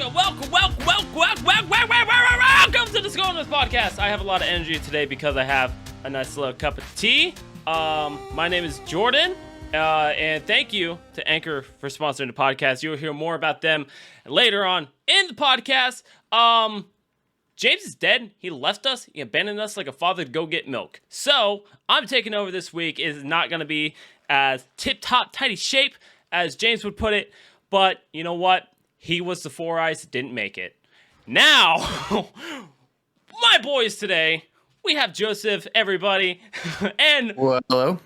Welcome to the Skull on This podcast. I have a lot of energy today because I have a nice little cup of tea. My name is Jordan, and thank you to Anchor for sponsoring the podcast. You'll hear more about them later on in the podcast. James is dead. He left us. He abandoned us like a father to go get milk. So I'm taking over this week. It's not going to be as tip-top, tidy shape as James would put it, but you know what? He was the Four Eyes that didn't make it. Now, my boys today, we have Joseph, everybody, and well, hello.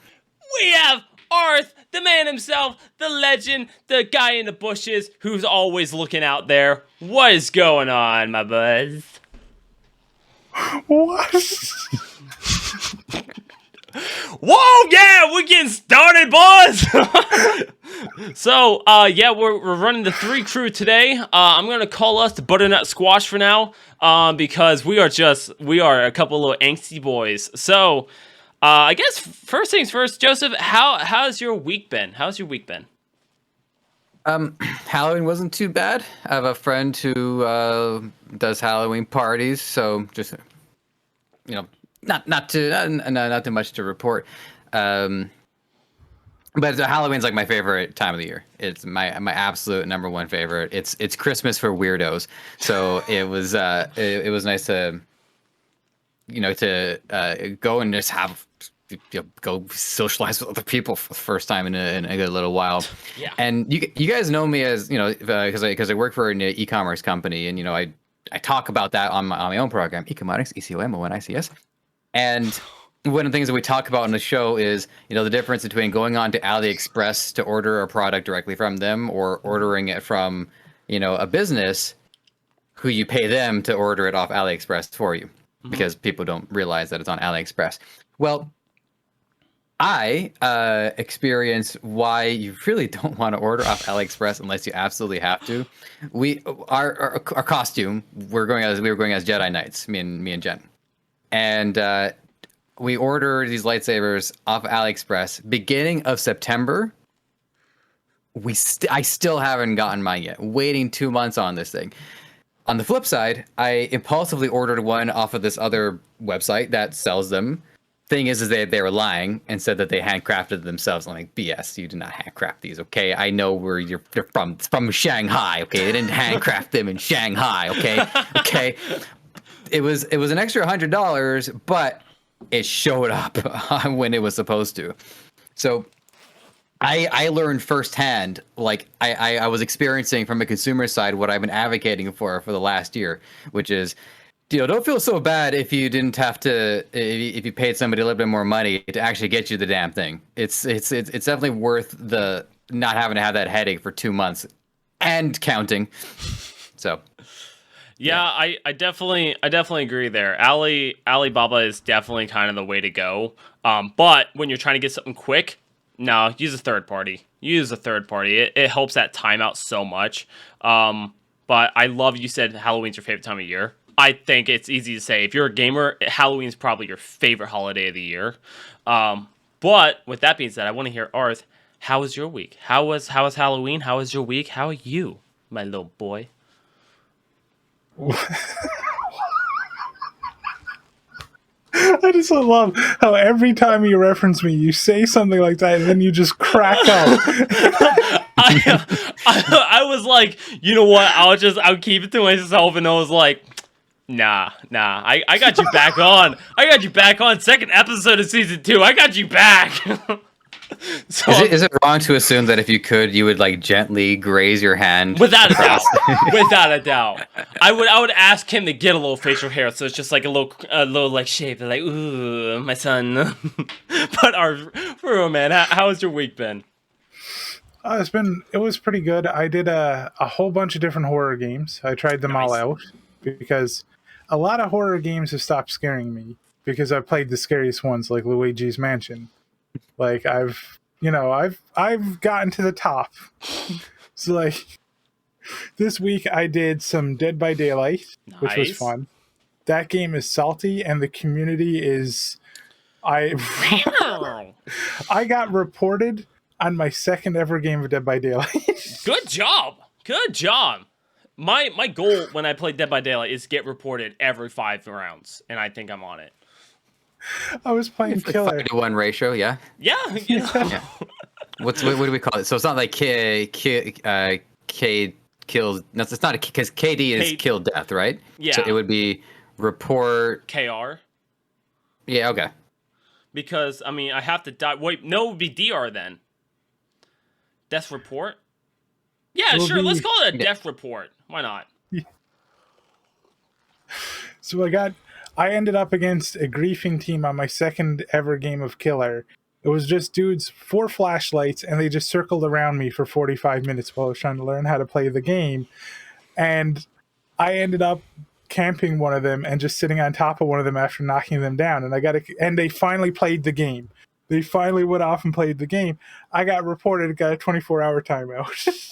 We have Arth, the man himself, the legend, the guy in the bushes who's always looking out there. What is going on, my buzz? What? Whoa, yeah, we're getting started, boys! So, we're running the 3 crew today. I'm going to call us the Butternut Squash for now, because we are a couple little angsty boys. So, I guess first things first, Joseph, how's your week been? Halloween wasn't too bad. I have a friend who does Halloween parties, so just not too much to report. But Halloween's like my favorite time of the year. It's my absolute number one favorite. It's Christmas for weirdos. So it was nice to go and just have go socialize with other people for the first time in a good little while. Yeah. And you guys know me as because I work for an e-commerce company, and I talk about that on my own program, Economics, ECOMONICS. And one of the things that we talk about on the show is, the difference between going on to AliExpress to order a product directly from them or ordering it from, a business who you pay them to order it off AliExpress for you, because people don't realize that it's on AliExpress. Well, I experience why you really don't want to order off AliExpress unless you absolutely have to. Our costume, we were going as Jedi Knights, me and Jen. And we ordered these lightsabers off AliExpress beginning of September. I still haven't gotten mine yet. Waiting 2 months on this thing. On the flip side, I impulsively ordered one off of this other website that sells them. Thing is they were lying and said that they handcrafted themselves. I'm like, BS, you did not handcraft these, okay? I know where you're from. It's from Shanghai, okay? They didn't handcraft them in Shanghai, okay? Okay. It was an extra $100, but it showed up when it was supposed to. So I learned firsthand, like I was experiencing from a consumer side what I've been advocating for the last year, which is, don't feel so bad if you didn't have to, if you paid somebody a little bit more money to actually get you the damn thing. It's definitely worth the not having to have that headache for 2 months and counting. So. Yeah, I definitely agree there. Alibaba is definitely kind of the way to go. But when you're trying to get something quick, no, use a third party. It helps that timeout so much. But I love you said Halloween's your favorite time of year. I think it's easy to say if you're a gamer, Halloween's probably your favorite holiday of the year. But with that being said, I want to hear Arth. How was your week? How was Halloween? How was your week? How are you, my little boy? I just love how every time you reference me, you say something like that, and then you just crack up. I was like, you know what? I'll keep it to myself, and I was like, nah. I got you back on. Second episode of season 2. I got you back. So, is it wrong to assume that if you could, you would like gently graze your hand? Without a doubt. Without a doubt. I would ask him to get a little facial hair, so it's just like a little like shape, like, ooh, my son. But for real, man, how has your week been? It was pretty good. I did a whole bunch of different horror games. I tried them all out because a lot of horror games have stopped scaring me because I played the scariest ones like Luigi's Mansion. Like I've gotten to the top. So like this week I did some Dead by Daylight, which was fun. That game is salty and the community is I got reported on my second ever game of Dead by Daylight. Good job. my goal when I play Dead by Daylight is get reported every 5 rounds, and I think I'm on it. I was playing Killer. 5-to-1 ratio, yeah. Yeah, you know. Yeah. What do we call it? So it's not like K kills. No, it's not because KD is kill death, right? Yeah. So it would be report KR. Yeah. Okay. Because I mean, I have to die. Wait, no, it would be DR then. Death report. Yeah, sure. Let's call it a death report. Why not? Yeah. So I ended up against a griefing team on my second ever game of Killer. It was just dudes, 4 flashlights, and they just circled around me for 45 minutes while I was trying to learn how to play the game. And I ended up camping one of them and just sitting on top of one of them after knocking them down. And they finally played the game. They finally went off and played the game. I got reported, got a 24-hour timeout.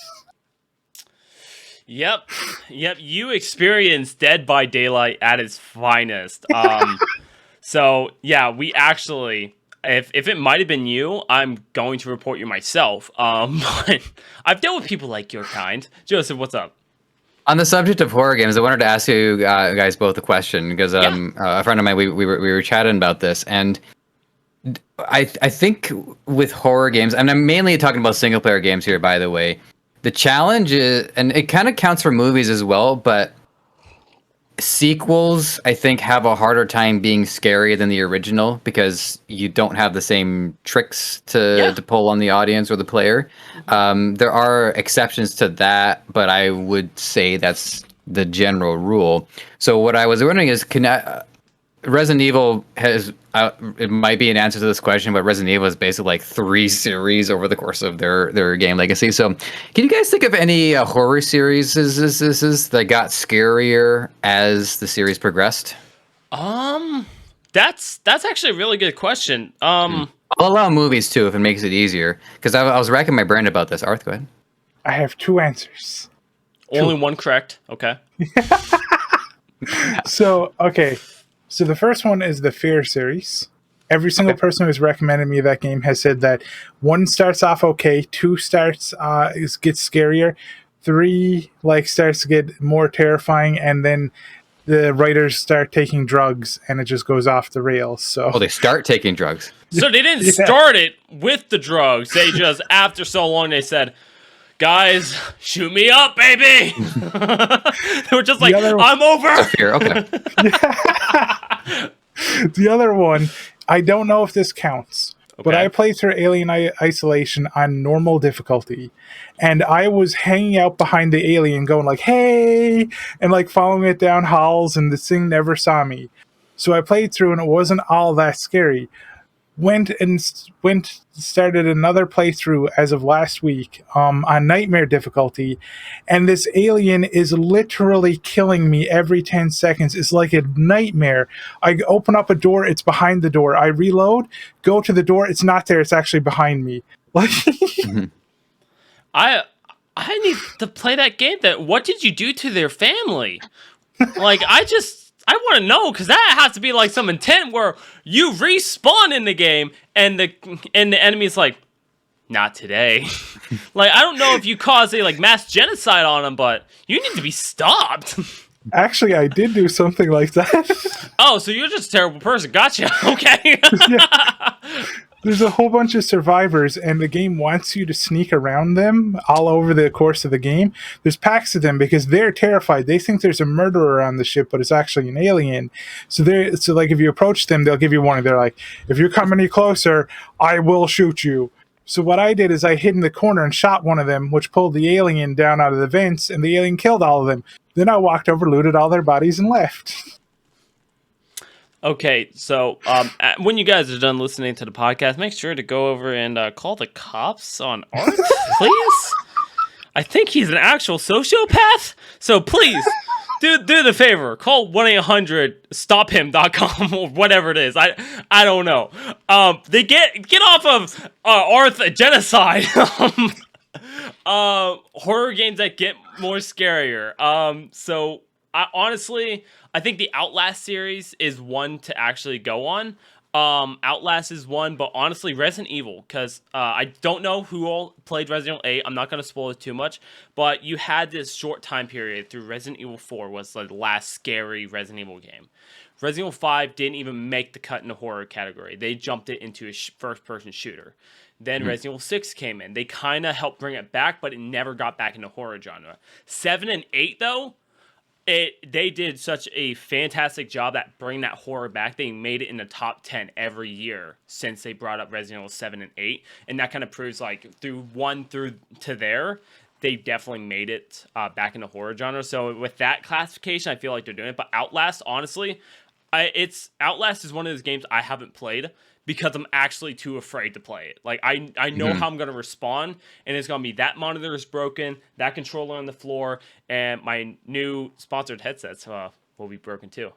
Yep. You experienced Dead by Daylight at its finest. So yeah, we actually, if it might have been you, I'm going to report you myself. But I've dealt with people like your kind. Joseph, what's up? On the subject of horror games, I wanted to ask you guys both a question because a friend of mine we were chatting about this, and I think with horror games, and I'm mainly talking about single player games here, by the way. The challenge is, and it kind of counts for movies as well, but sequels, I think, have a harder time being scarier than the original because you don't have the same tricks to pull on the audience or the player. There are exceptions to that, but I would say that's the general rule. So what I was wondering is, Resident Evil has, it might be an answer to this question, but Resident Evil is basically like 3 series over the course of their game legacy. So can you guys think of any horror series that got scarier as the series progressed? That's actually a really good question. I'll allow movies too if it makes it easier, because I was racking my brain about this. Arth, go ahead. I have 2 answers. Only one correct. Okay. So the first one is the Fear series. Every single person who's recommended me that game has said that 1 starts off okay, 2 gets scarier, 3 starts to get more terrifying, and then the writers start taking drugs and it just goes off the rails. So they start taking drugs. So they didn't start it with the drugs. They just, after so long, they said, guys, shoot me up, baby. They were just like, I'm over. Here, okay. The other one, I don't know if this counts, but I played through Alien Isolation on normal difficulty, and I was hanging out behind the alien going like, hey, and like following it down halls, and this thing never saw me. So I played through, and it wasn't all that scary. Started another playthrough as of last week on nightmare difficulty, and this alien is literally killing me every 10 seconds. It's like a nightmare. I open up a door, it's behind the door. I reload, go to the door, it's not there, it's actually behind me. Like I need to play that game. What did you do to their family? Like, I want to know, because that has to be like some intent where you respawn in the game and the enemy's like, not today. Like, I don't know if you caused a mass genocide on them, but you need to be stopped. Actually, I did do something like that. Oh, so you're just a terrible person. Gotcha. Okay. There's a whole bunch of survivors, and the game wants you to sneak around them all over the course of the game. There's packs of them because they're terrified. They think there's a murderer on the ship, but it's actually an alien. So if you approach them, they'll give you warning. They're like, if you come any closer, I will shoot you. So what I did is I hid in the corner and shot one of them, which pulled the alien down out of the vents, and the alien killed all of them. Then I walked over, looted all their bodies, and left. Okay, so when you guys are done listening to the podcast, make sure to go over and call the cops on Arth, please. I think he's an actual sociopath, so please do the favor. Call 1-800-STOP-HIM.com or whatever it is. I don't know. They get off of Arth genocide. Horror games that get more scarier. So honestly, I think the Outlast series is one to actually go on. Outlast is one, but honestly, Resident Evil, because I don't know who all played Resident Evil 8. I'm not going to spoil it too much, but you had this short time period through Resident Evil 4 was the last scary Resident Evil game. Resident Evil 5 didn't even make the cut in the horror category. They jumped it into a first-person shooter. Then Resident Evil 6 came in. They kind of helped bring it back, but it never got back into horror genre. 7 and 8, though, they did such a fantastic job at bringing that horror back. They made it in the top 10 every year since they brought up Resident Evil 7 and 8. And that kind of proves, like, through 1 through to there, they definitely made it back in the horror genre. So with that classification, I feel like they're doing it. But Outlast, honestly, Outlast is one of those games I haven't played because I'm actually too afraid to play it. Like, I know how I'm going to respond, and it's going to be that monitor is broken, that controller on the floor, and my new sponsored headsets will be broken too.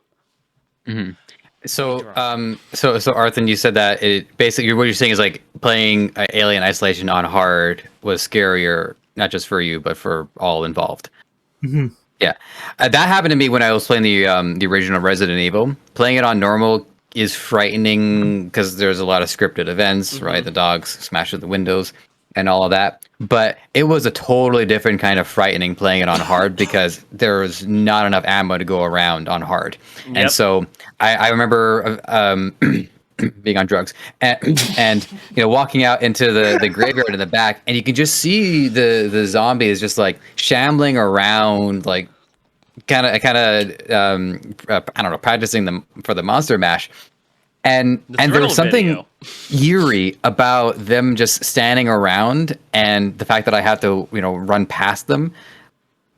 So, Arthur, you said that it basically what you're saying is like playing Alien Isolation on hard was scarier, not just for you, but for all involved. Yeah, that happened to me when I was playing the original Resident Evil. Playing it on normal is frightening because there's a lot of scripted events, right? The dogs smash through the windows and all of that. But it was a totally different kind of frightening playing it on hard because there was not enough ammo to go around on hard. And so I remember being on drugs and walking out into the graveyard in the back, and you can just see the zombies just like shambling around, like kind of I don't know, practicing them for the monster mash. And there was something eerie about them just standing around, and the fact that I had to run past them.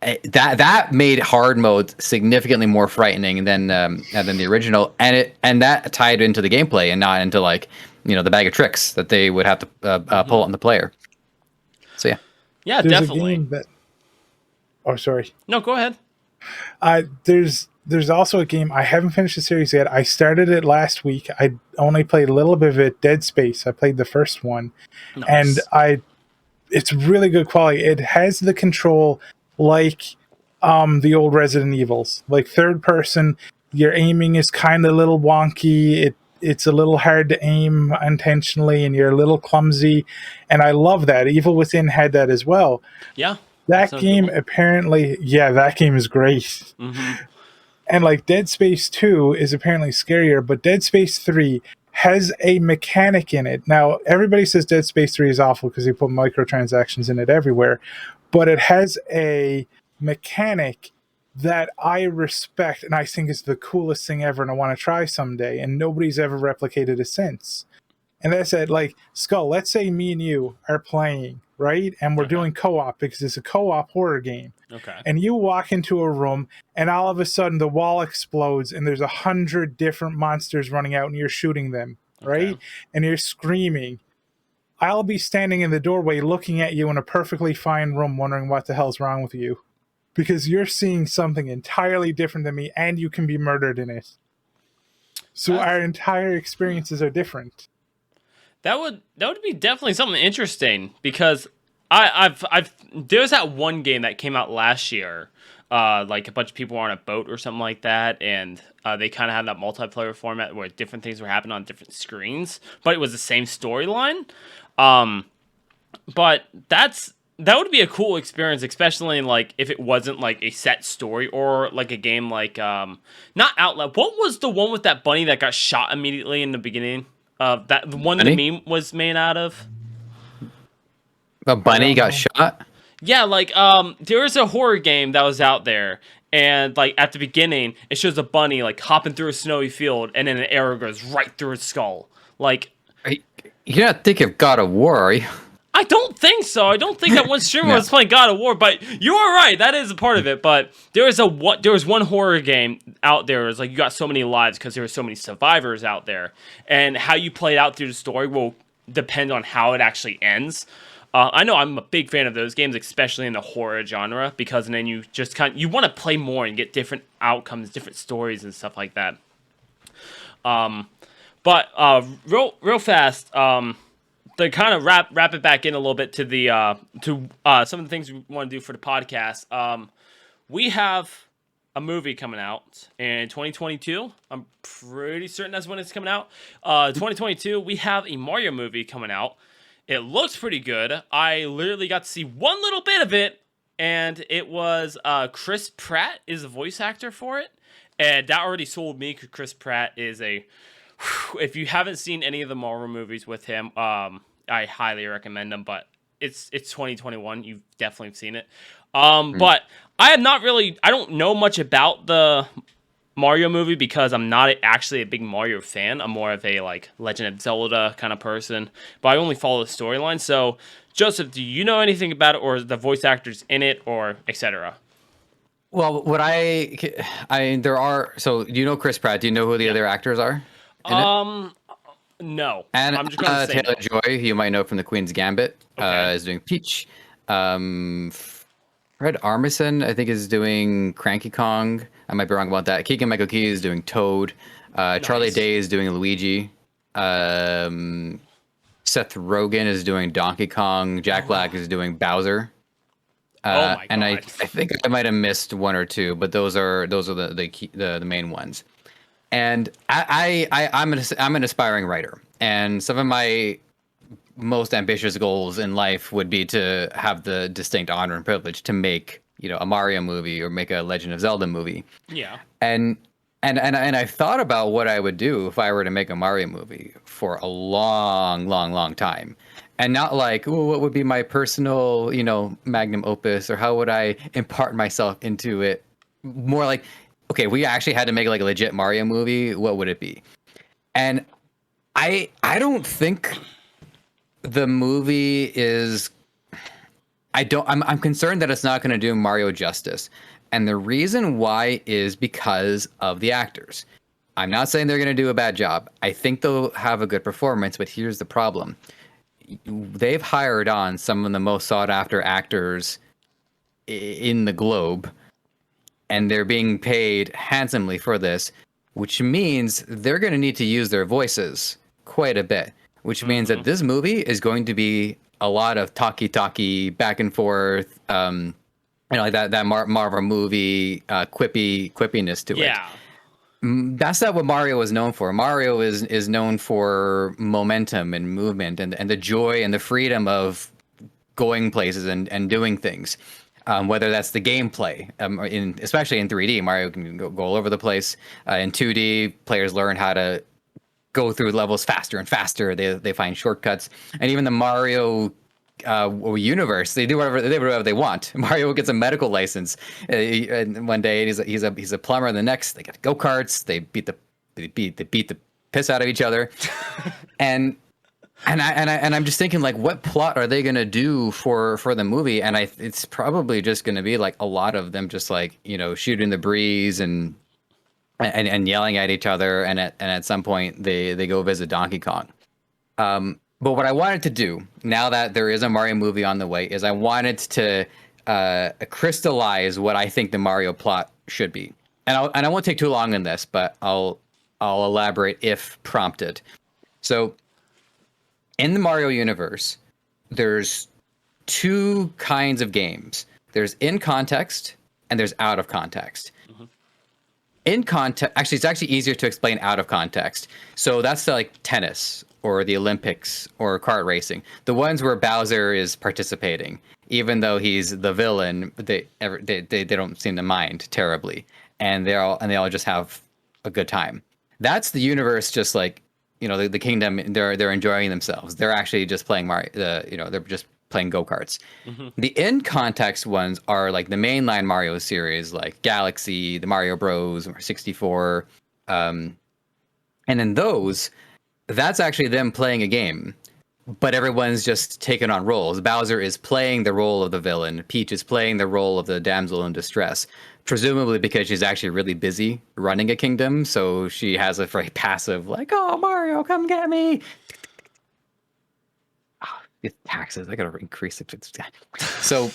That made hard mode significantly more frightening than the original, and that tied into the gameplay and not into like the bag of tricks that they would have to pull on the player. So yeah, there's definitely. A game that... Oh, sorry. No, go ahead. There's also a game, I haven't finished the series yet. I started it last week. I only played a little bit of it. Dead Space. I played the first one, and it's really good quality. It has the control like the old Resident Evils, like third person. Your aiming is kind of a little wonky. It's a little hard to aim intentionally, and you're a little clumsy. And I love that. Evil Within had that as well. Yeah. That game apparently, that game is great. And like Dead Space 2 is apparently scarier, but Dead Space 3 has a mechanic in it. Now, everybody says Dead Space 3 is awful because they put microtransactions in it everywhere, but it has a mechanic that I respect and I think is the coolest thing ever, and I want to try someday, and nobody's ever replicated it since. And that's it. Like, Skull, let's say me and you are playing, right? And we're doing co-op because it's a co-op horror game. Okay. And you walk into a room and all of a sudden the wall explodes and there's 100 different monsters running out and you're shooting them, right? And you're screaming. I'll be standing in the doorway looking at you in a perfectly fine room wondering what the hell's wrong with you. Because you're seeing something entirely different than me and you can be murdered in it. So our entire experiences are different. That would be definitely something interesting because I've there's that one game that came out last year, like a bunch of people were on a boat or something like that, and they kind of had that multiplayer format where different things were happening on different screens, but it was the same storyline. But that would be a cool experience, especially like if it wasn't like a set story or like a game like not Outlet. What was the one with that bunny that got shot immediately in the beginning? The one the meme was made out of. A bunny got shot? Yeah, like there was a horror game that was out there, and like at the beginning it shows a bunny like hopping through a snowy field, and then an arrow goes right through its skull. Like, you're not thinking of God of War, are you? I don't think so. I don't think that one streamer was playing God of War, but you are right. That is a part of it. But there was one horror game out there. It's like you got so many lives because there were so many survivors out there, and how you play it out through the story will depend on how it actually ends. I know I'm a big fan of those games, especially in the horror genre, because then you just you want to play more and get different outcomes, different stories, and stuff like that. But real fast. To kind of wrap it back in a little bit to the some of the things we want to do for the podcast. We have a movie coming out in 2022. I'm pretty certain that's when it's coming out. 2022, we have a Mario movie coming out. It looks pretty good. I literally got to see one little bit of it, and it was Chris Pratt is the voice actor for it, and that already sold me. 'Cause Chris Pratt is a if you haven't seen any of the Marvel movies with him, I highly recommend them. But it's 2021. You've definitely seen it. But I don't know much about the Mario movie because I'm not actually a big Mario fan. I'm more of a like Legend of Zelda kind of person. But I only follow the storyline. So, Joseph, do you know anything about it, or the voice actors in it, or etc.? Well, what there are. So, do you know Chris Pratt? Do you know who the other actors are in it? No. And I'm just gonna say Taylor no. Joy, who you might know from The Queen's Gambit, Okay. is doing Peach. Fred Armisen, I think, is doing Cranky Kong. I might be wrong about that. Keegan-Michael Key is doing Toad. Charlie Nice. Day is doing Luigi. Seth Rogen is doing Donkey Kong. Jack Black is doing Bowser. Oh my And I god. think I might have missed one or two, but those are the main ones. And I'm an aspiring writer, and some of my most ambitious goals in life would be to have the distinct honor and privilege to make, a Mario movie or make a Legend of Zelda movie. Yeah. And I've thought about what I would do if I were to make a Mario movie for a long, long, long time. And not like, oh, what would be my personal, magnum opus, or how would I impart myself into it? More like, okay, we actually had to make like a legit Mario movie. What would it be? And I don't think the movie is. I'm concerned that it's not going to do Mario justice. And the reason why is because of the actors. I'm not saying they're going to do a bad job. I think they'll have a good performance, but here's the problem. They've hired on some of the most sought after actors in the globe, and they're being paid handsomely for this, which means they're going to need to use their voices quite a bit, which means that this movie is going to be a lot of talky back and forth, like that Marvel movie quippiness to it. Yeah. That's not what Mario is known for. Mario is known for momentum and movement and the joy and the freedom of going places and doing things. Whether that's the gameplay, especially in 3D, Mario can go all over the place. In 2D, players learn how to go through levels faster and faster. They find shortcuts, and even the Mario universe, they do whatever they want. Mario gets a medical license, and one day he's a plumber. And the next, they get go-karts. They beat the piss out of each other, and I'm just thinking, like, what plot are they gonna do for the movie? And it's probably just gonna be like a lot of them just like shooting the breeze and yelling at each other, and at some point they go visit Donkey Kong. But what I wanted to do, now that there is a Mario movie on the way, is I wanted to crystallize what I think the Mario plot should be. And I won't take too long on this, but I'll elaborate if prompted. So, in the Mario universe, there's two kinds of games. There's in context and there's out of context. In context, actually, it's actually easier to explain out of context. So that's like tennis or the Olympics or kart racing. The ones where Bowser is participating, even though he's the villain, they don't seem to mind terribly, and they all just have a good time. That's the universe, just like the kingdom. They're enjoying themselves. They're actually just playing Mario. They're just playing go-karts. The in context ones are like the mainline Mario series, like Galaxy, the Mario Bros, or 64. And in those, that's actually them playing a game, but everyone's just taking on roles. Bowser is playing the role of the villain. Peach is playing the role of the damsel in distress, presumably because she's actually really busy running a kingdom. So she has a very passive, like, oh, Mario, come get me. It's taxes. I gotta increase it. So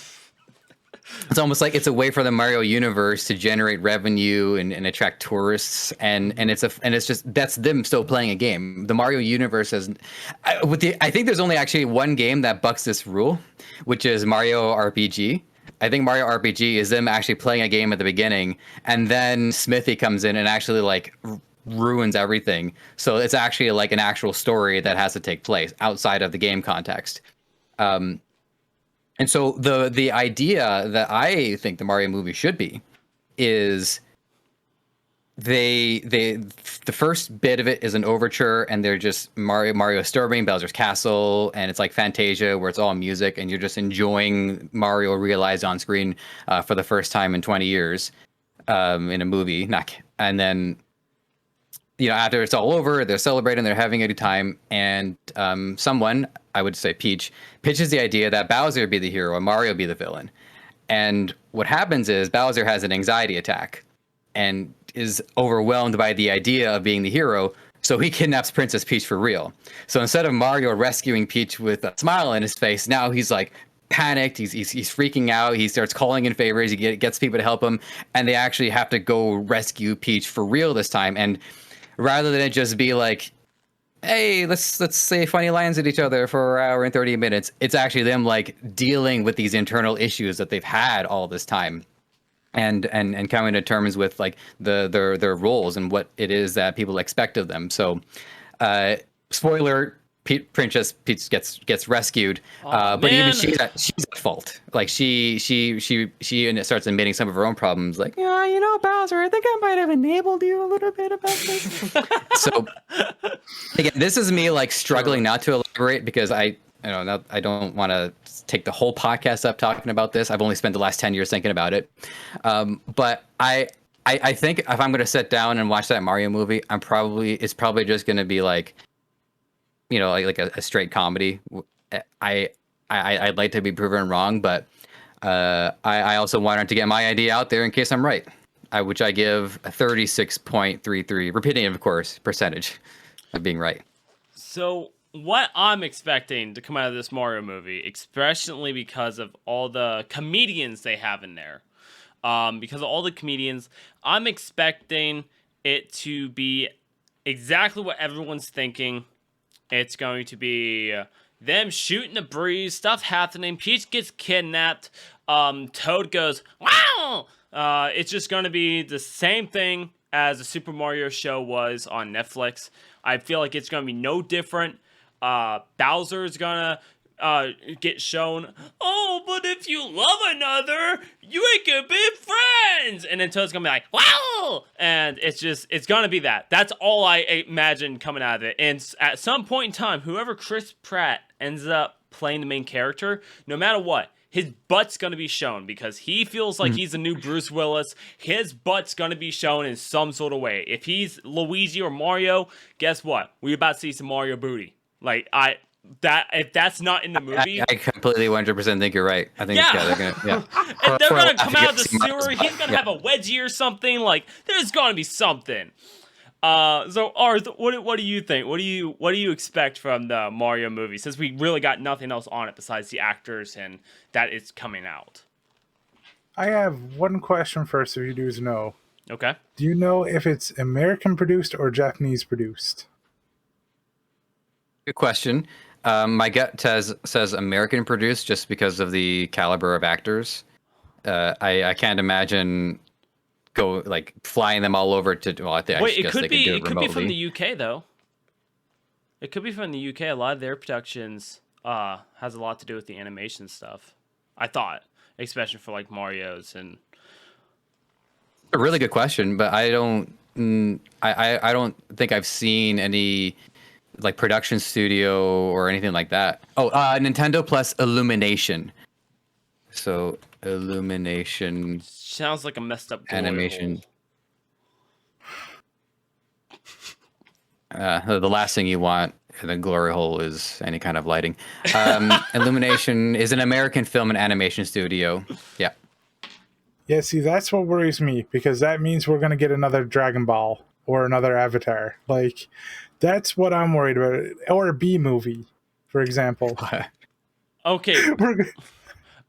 it's almost like it's a way for the Mario universe to generate revenue and attract tourists, and it's just that's them still playing a game. The Mario universe has, I think there's only actually one game that bucks this rule, which is Mario RPG. I think Mario RPG is them actually playing a game at the beginning, and then Smithy comes in and actually like ruins everything. So it's actually like an actual story that has to take place outside of the game context. And so the idea that I think the Mario movie should be is the first bit of it is an overture, and they're just Mario storming Bowser's castle, and it's like Fantasia where it's all music and you're just enjoying Mario realized on screen for the first time in 20 years in a movie. And then after it's all over, they're celebrating, they're having a good time, and someone, I would say Peach, pitches the idea that Bowser be the hero and Mario be the villain. And what happens is Bowser has an anxiety attack and is overwhelmed by the idea of being the hero, so he kidnaps Princess Peach for real. So instead of Mario rescuing Peach with a smile on his face, now he's like panicked, he's freaking out, he starts calling in favors, he gets people to help him, and they actually have to go rescue Peach for real this time. And rather than it just be like, hey, let's say funny lines at each other for an hour and 30 minutes, it's actually them like dealing with these internal issues that they've had all this time. And coming to terms with like their roles and what it is that people expect of them. So, spoiler: Princess Peach gets rescued, but even she's at fault. Like she starts admitting some of her own problems. Like, Bowser, I think I might have enabled you a little bit about this. So, again, this is me like struggling not to elaborate because I don't want to take the whole podcast up talking about this. I've only spent the last 10 years thinking about it. But I think if I'm going to sit down and watch that Mario movie, it's probably just going to be like, like a straight comedy. I'd like to be proven wrong, but I also wanted to get my idea out there in case I'm right, which I give a 36.33, repeating, of course, percentage of being right. So what I'm expecting to come out of this Mario movie, especially because of all the comedians they have in there, because of all the comedians, I'm expecting it to be exactly what everyone's thinking. It's going to be them shooting the breeze, stuff happening, Peach gets kidnapped, Toad goes, wow! It's just going to be the same thing as the Super Mario show was on Netflix. I feel like it's going to be no different. Bowser's gonna get shown, oh, but if you love another, you ain't gonna be friends. And then Toad's gonna be like, wow! And it's gonna be that. That's all I imagine coming out of it. And at some point in time, whoever Chris Pratt ends up playing the main character, no matter what, his butt's gonna be shown because he feels like he's the new Bruce Willis. His butt's gonna be shown in some sort of way. If he's Luigi or Mario, guess what? We're about to see some Mario booty. Like if that's not in the movie, I completely 100% think you're right. I think they're gonna, if they're gonna come out of the sewer, he's gonna have a wedgie or something. Like there's gonna be something. So Arth, what do you think? What do you expect from the Mario movie? Since we really got nothing else on it besides the actors and that it's coming out. I have one question first. If you do know, okay. Do you know if it's American produced or Japanese produced? Good question. My gut says American produced just because of the caliber of actors. I can't imagine flying them all over to. Well, I think wait, it could be from the UK though. It could be from the UK. A lot of their productions has a lot to do with the animation stuff. I thought, especially for like Mario's and. A really good question, but I don't think I've seen any like production studio or anything like that. Oh, Nintendo plus Illumination. So Illumination sounds like a messed up animation. The last thing you want in a glory hole is any kind of lighting. Illumination is an American film and animation studio. Yeah. Yeah, see, that's what worries me because that means we're going to get another Dragon Ball or another Avatar. Like, that's what I'm worried about. Or a B movie, for example. Okay.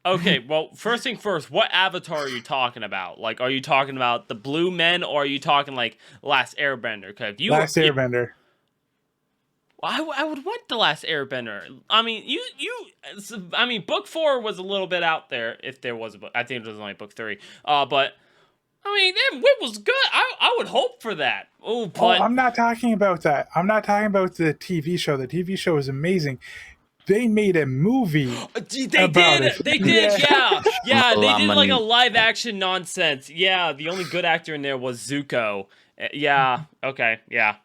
Okay, well, first thing first, what Avatar are you talking about? Like, are you talking about the Blue Men, or are you talking, like, Last Airbender? Last Airbender. I would want The Last Airbender. I mean, book 4 was a little bit out there, if there was a book. I think it was only book 3. But I mean, it was good. I would hope for that. Oh, but I'm not talking about that. I'm not talking about the TV show. The TV show is amazing. They made a movie. They did, yeah. Yeah, A they lot of did like a money. live action nonsense. Yeah, the only good actor in there was Zuko. Yeah, okay, yeah.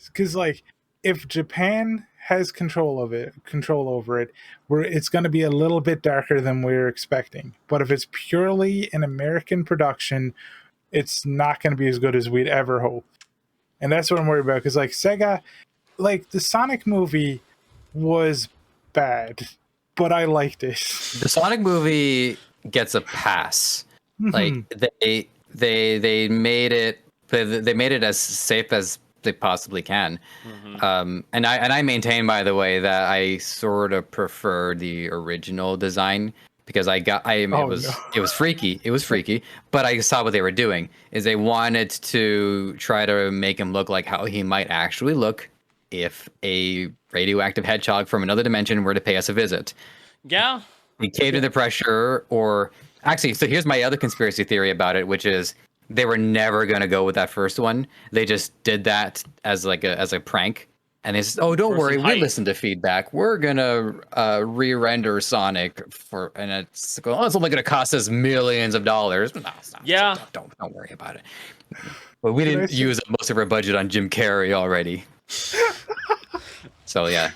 Because like, if Japan has control over it, where it's going to be a little bit darker than we're expecting. But if it's purely an American production, it's not going to be as good as we'd ever hope. And that's what I'm worried about. Because like Sega, like the Sonic movie was bad, but I liked it. The Sonic movie gets a pass. Like they made it as safe as they possibly can. And I maintain, by the way, that I sort of prefer the original design because it was freaky, but I saw what they were doing is they wanted to try to make him look like how he might actually look if a radioactive hedgehog from another dimension were to pay us a visit. Yeah. We caved to the pressure, or actually, so here's my other conspiracy theory about it, which is they were never going to go with that first one. They just did that as a prank. And they said, "Oh, don't worry, we listened to feedback. We're gonna re-render Sonic and it's only gonna cost us millions of dollars." No, it's not. Yeah. Don't worry about it. But we didn't use most of our budget on Jim Carrey already. So yeah.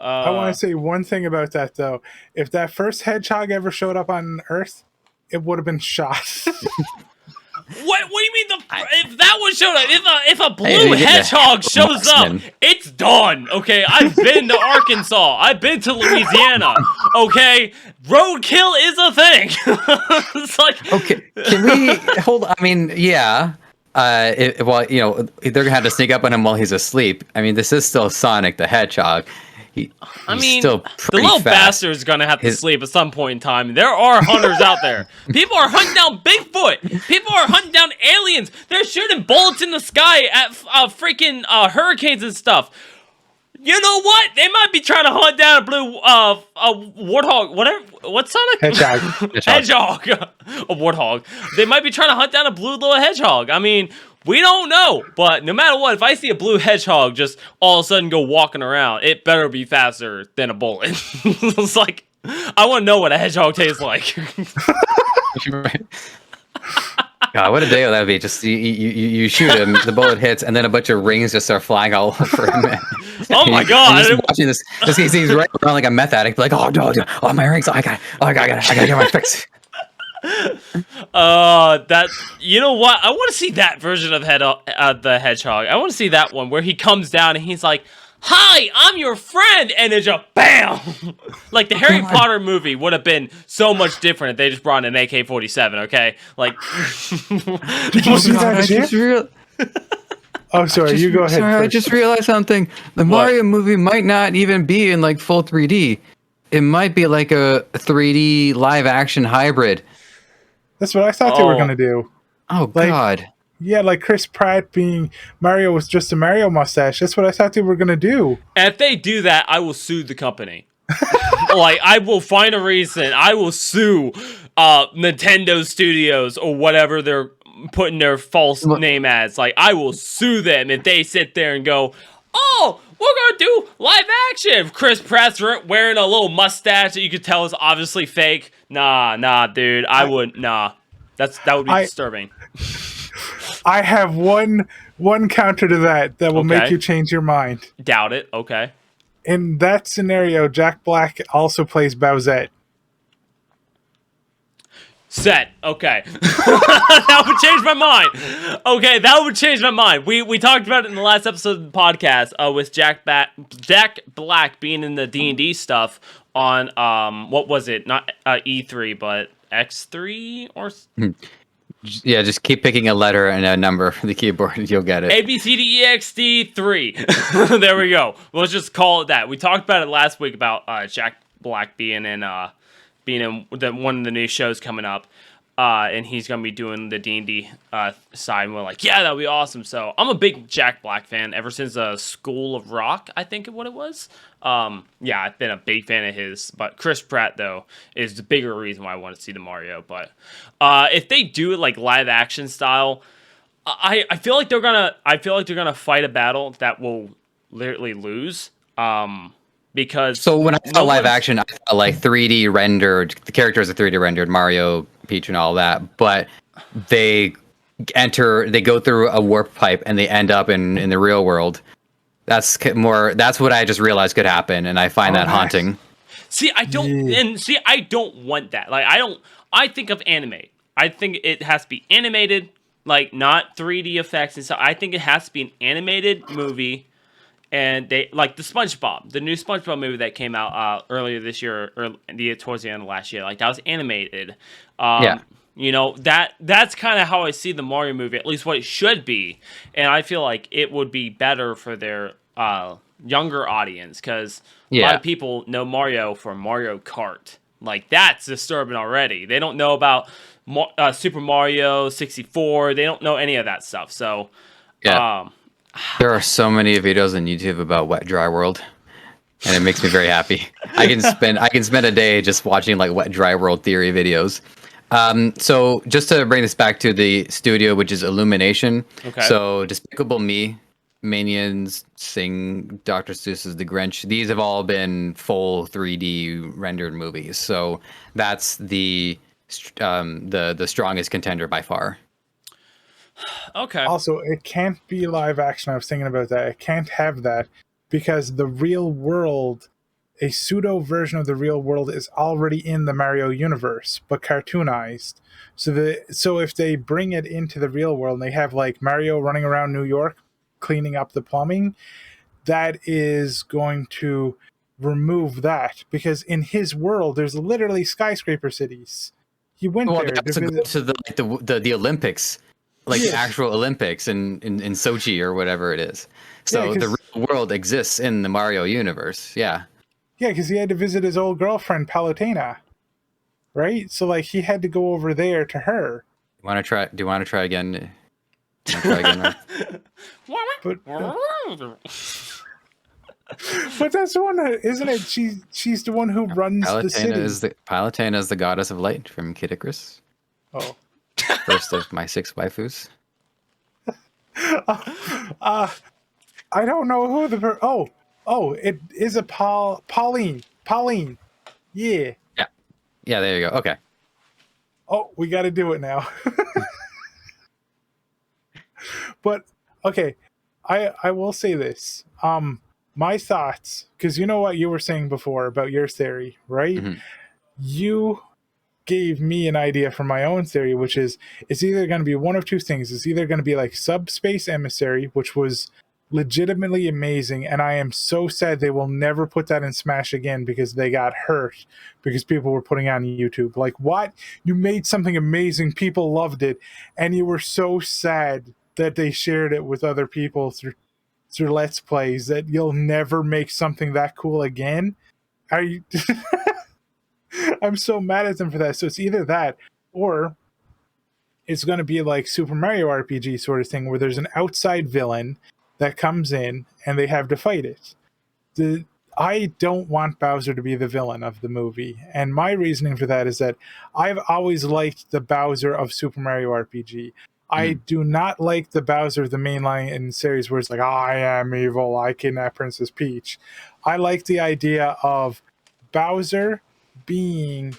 I want to say one thing about that though. If that first hedgehog ever showed up on Earth, it would have been shot. What do you mean if that one showed up? If a blue hedgehog shows up, it's done. Okay, I've been to Arkansas. I've been to Louisiana. Okay, roadkill is a thing. It's like, okay, can we hold? I mean, yeah. Well, you know, they're gonna have to sneak up on him while he's asleep. I mean, this is still Sonic the Hedgehog. He's still the little bastard is gonna have to sleep at some point in time. There are hunters out there. People are hunting down Bigfoot. People are hunting down aliens. They're shooting bullets in the sky at freaking hurricanes and stuff. You know what? They might be trying to hunt down a blue warthog. Whatever. What's Sonic? Hedgehog. A warthog. They might be trying to hunt down a blue little hedgehog. I mean, we don't know. But no matter what, if I see a blue hedgehog just all of a sudden go walking around, it better be faster than a bullet. It's like, I want to know what a hedgehog tastes like. God, what a day that would be. Just you shoot him, the bullet hits, and then a bunch of rings just start flying all over him. Oh my God! He's watching this. He's right around like a meth addict, like, oh no, my rings! I gotta get my fix. That, you know what? I want to see that version of the hedgehog. I want to see that one where he comes down and he's like, "Hi, I'm your friend," and it's just BAM! Like the Harry Potter movie would have been so much different if they just brought an AK-47. Okay, like. Did you see that? Oh, sorry. You go ahead. Sorry, I just realized something. The Mario movie might not even be in like full 3D. It might be like a 3D live action hybrid. That's what I thought they were gonna do. Oh God. Yeah, like Chris Pratt being Mario was just a Mario mustache. That's what I thought they were gonna do. And if they do that, I will sue the company. Like, I will find a reason. I will sue Nintendo Studios or whatever they're putting their false name as. Like, I will sue them if they sit there and go, "Oh, we're gonna do live action." Chris Pratt's wearing a little mustache that you could tell is obviously fake. Nah, dude. I wouldn't. Nah, that would be disturbing. I have one counter to that will make you change your mind. Doubt it. Okay. In that scenario, Jack Black also plays Bowsette. Set. Okay. That would change my mind. Okay, that would change my mind. We talked about it in the last episode of the podcast with Jack Black being in the D&D stuff on what was it? Not E3, but X3 or Yeah, just keep picking a letter and a number for the keyboard and you'll get it. ABCDEXD3. There we go. Let's just call it that. We talked about it last week about Jack Black being in one of the new shows coming up. and he's gonna be doing the D&D side. And we're like, yeah, that'd be awesome. So I'm a big Jack Black fan ever since School of Rock, I think what it was. Yeah, I've been a big fan of his. But Chris Pratt though is the bigger reason why I want to see the Mario. But if they do it like live action style, I feel like they're gonna fight a battle that will literally lose. Because So when I saw live action, I saw like 3D rendered. The characters are 3D rendered, Mario, Peach, and all that. But they go through a warp pipe, and they end up in the real world. That's more. That's what I just realized could happen, and I find that haunting. See, I don't want that. Like, I think of animate. I think it has to be animated, like not 3D effects and stuff. I think it has to be an animated movie. And they like the new SpongeBob movie that came out earlier this year, or towards the end of last year. Like that was animated. Yeah. You know, that's kind of how I see the Mario movie, at least what it should be. And I feel like it would be better for their younger audience, because a lot of people know Mario for Mario Kart. Like that's disturbing already. They don't know about Super Mario 64. They don't know any of that stuff. So Yeah. There are so many videos on YouTube about Wet Dry World, and it makes me very happy. I can spend a day just watching like Wet Dry World theory videos. So just to bring this back to the studio, which is Illumination. Okay. So Despicable Me, Minions, Sing, Dr. Seuss's The Grinch. These have all been full 3D rendered movies. So that's the strongest contender by far. Okay. Also, it can't be live action. I was thinking about that. It can't have that because the real world, a pseudo version of the real world, is already in the Mario universe, but cartoonized. So if they bring it into the real world and they have like Mario running around New York cleaning up the plumbing, that is going to remove that, because in his world there's literally skyscraper cities. He went there to the Olympics. Like the actual Olympics in Sochi or whatever it is. So the real world exists in the Mario universe. Yeah. Yeah, because he had to visit his old girlfriend, Palutena. Right? So, like, he had to go over there to her. Do you want to try again? Right? But that's the one, isn't it? She's the one who runs the city. Palutena is the goddess of light from Kid Icarus. Oh. First of my 6 waifus. I don't know who it is. Pauline. Yeah. Yeah, there you go. Okay. Oh, we got to do it now. But okay, I will say this. My thoughts, because you know what you were saying before about your theory, right? Mm-hmm. You gave me an idea for my own theory, which is it's either going to be one of two things. It's either going to be like Subspace Emissary, which was legitimately amazing, and I am so sad they will never put that in Smash again because they got hurt because people were putting it on YouTube. Like, what? You made something amazing, people loved it, and you were so sad that they shared it with other people through Let's Plays that you'll never make something that cool again? Are you... I'm so mad at them for that. So it's either that, or it's going to be like Super Mario RPG sort of thing where there's an outside villain that comes in and they have to fight it. I don't want Bowser to be the villain of the movie. And my reasoning for that is that I've always liked the Bowser of Super Mario RPG. I do not like the Bowser of the mainline in series where it's like, I am evil, I kidnap Princess Peach. I like the idea of Bowser being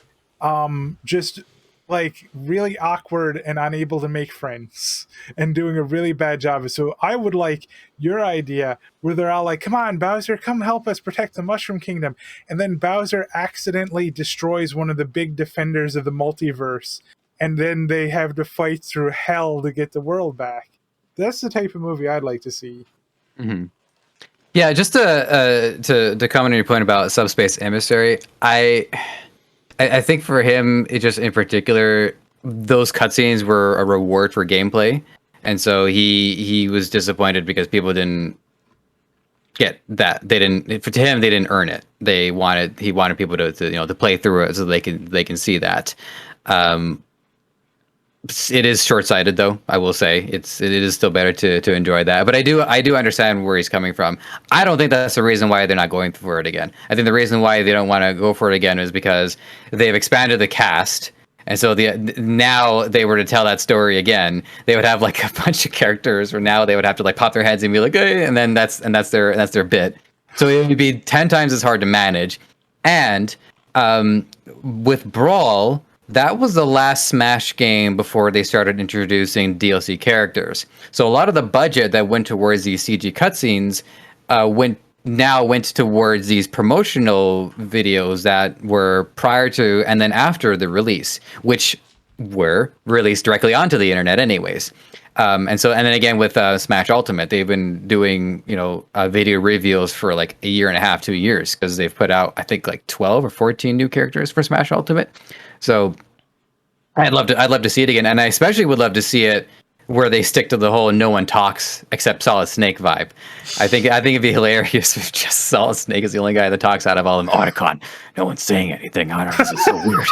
just like really awkward and unable to make friends and doing a really bad job. So I would like your idea where they're all like, come on, Bowser, come help us protect the Mushroom Kingdom. And then Bowser accidentally destroys one of the big defenders of the multiverse. And then they have to fight through hell to get the world back. That's the type of movie I'd like to see. Mm-hmm. Yeah, just to comment on your point about Subspace Emissary, I think for him, it just in particular, those cutscenes were a reward for gameplay, and so he was disappointed because people didn't get that. To him, they didn't earn it. He wanted people to play through it so they can see that. It is short-sighted, though. I will say it is still better to enjoy that. But I do understand where he's coming from. I don't think that's the reason why they're not going for it again. I think the reason why they don't want to go for it again is because they've expanded the cast, and so now they were to tell that story again, they would have like a bunch of characters, where now they would have to like pop their heads and be like, hey, and then that's their bit. So it would be 10 times as hard to manage, and with Brawl. That was the last Smash game before they started introducing DLC characters. So a lot of the budget that went towards these CG cutscenes went towards these promotional videos that were prior to and then after the release, which were released directly onto the internet anyways. And then again with Smash Ultimate, they've been doing video reveals for like a year and a half, 2 years, because they've put out I think like 12 or 14 new characters for Smash Ultimate. So I'd love to see it again, and I especially would love to see it where they stick to the whole no one talks except Solid Snake vibe. I think it'd be hilarious if just Solid Snake is the only guy that talks out of all of them. Otacon, no one's saying anything. I don't know, this is so weird.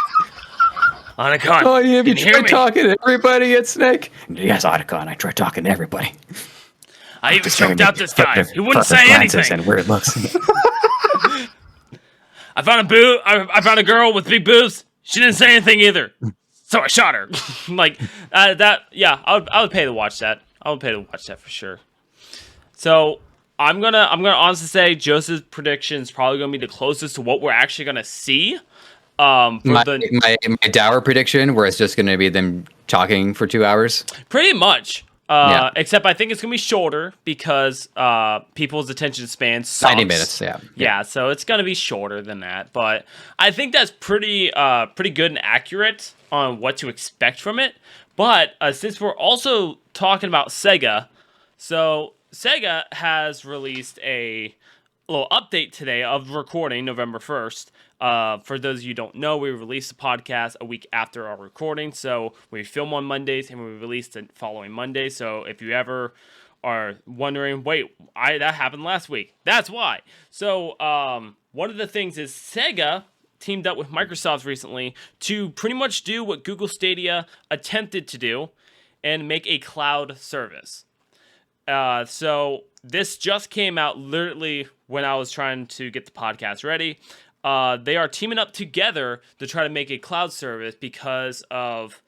Otacon, oh yeah, have you can you tried talking to everybody at Snake? Yes, Otacon, I tried talking to everybody. I even choked out this guy. He wouldn't say anything. And weird looks. I found a girl with big boobs. She didn't say anything either, so I shot her. Like that. Yeah, I would pay to watch that. I would pay to watch that for sure. So I'm gonna honestly say Joseph's prediction is probably gonna be the closest to what we're actually gonna see. My dour prediction, where it's just gonna be them talking for 2 hours. Pretty much. Yeah. Except I think it's going to be shorter because people's attention span sucks. 90 minutes, yeah. Yeah, so it's going to be shorter than that. But I think that's pretty good and accurate on what to expect from it. But since we're also talking about Sega, so Sega has released a little update today of recording November 1st. For those of you who don't know, we release the podcast a week after our recording. So we film on Mondays and we release the following Monday. So if you ever are wondering, wait, that happened last week. That's why. So one of the things is Sega teamed up with Microsoft recently to pretty much do what Google Stadia attempted to do and make a cloud service. So this just came out literally when I was trying to get the podcast ready. They are teaming up together to try to make a cloud service because of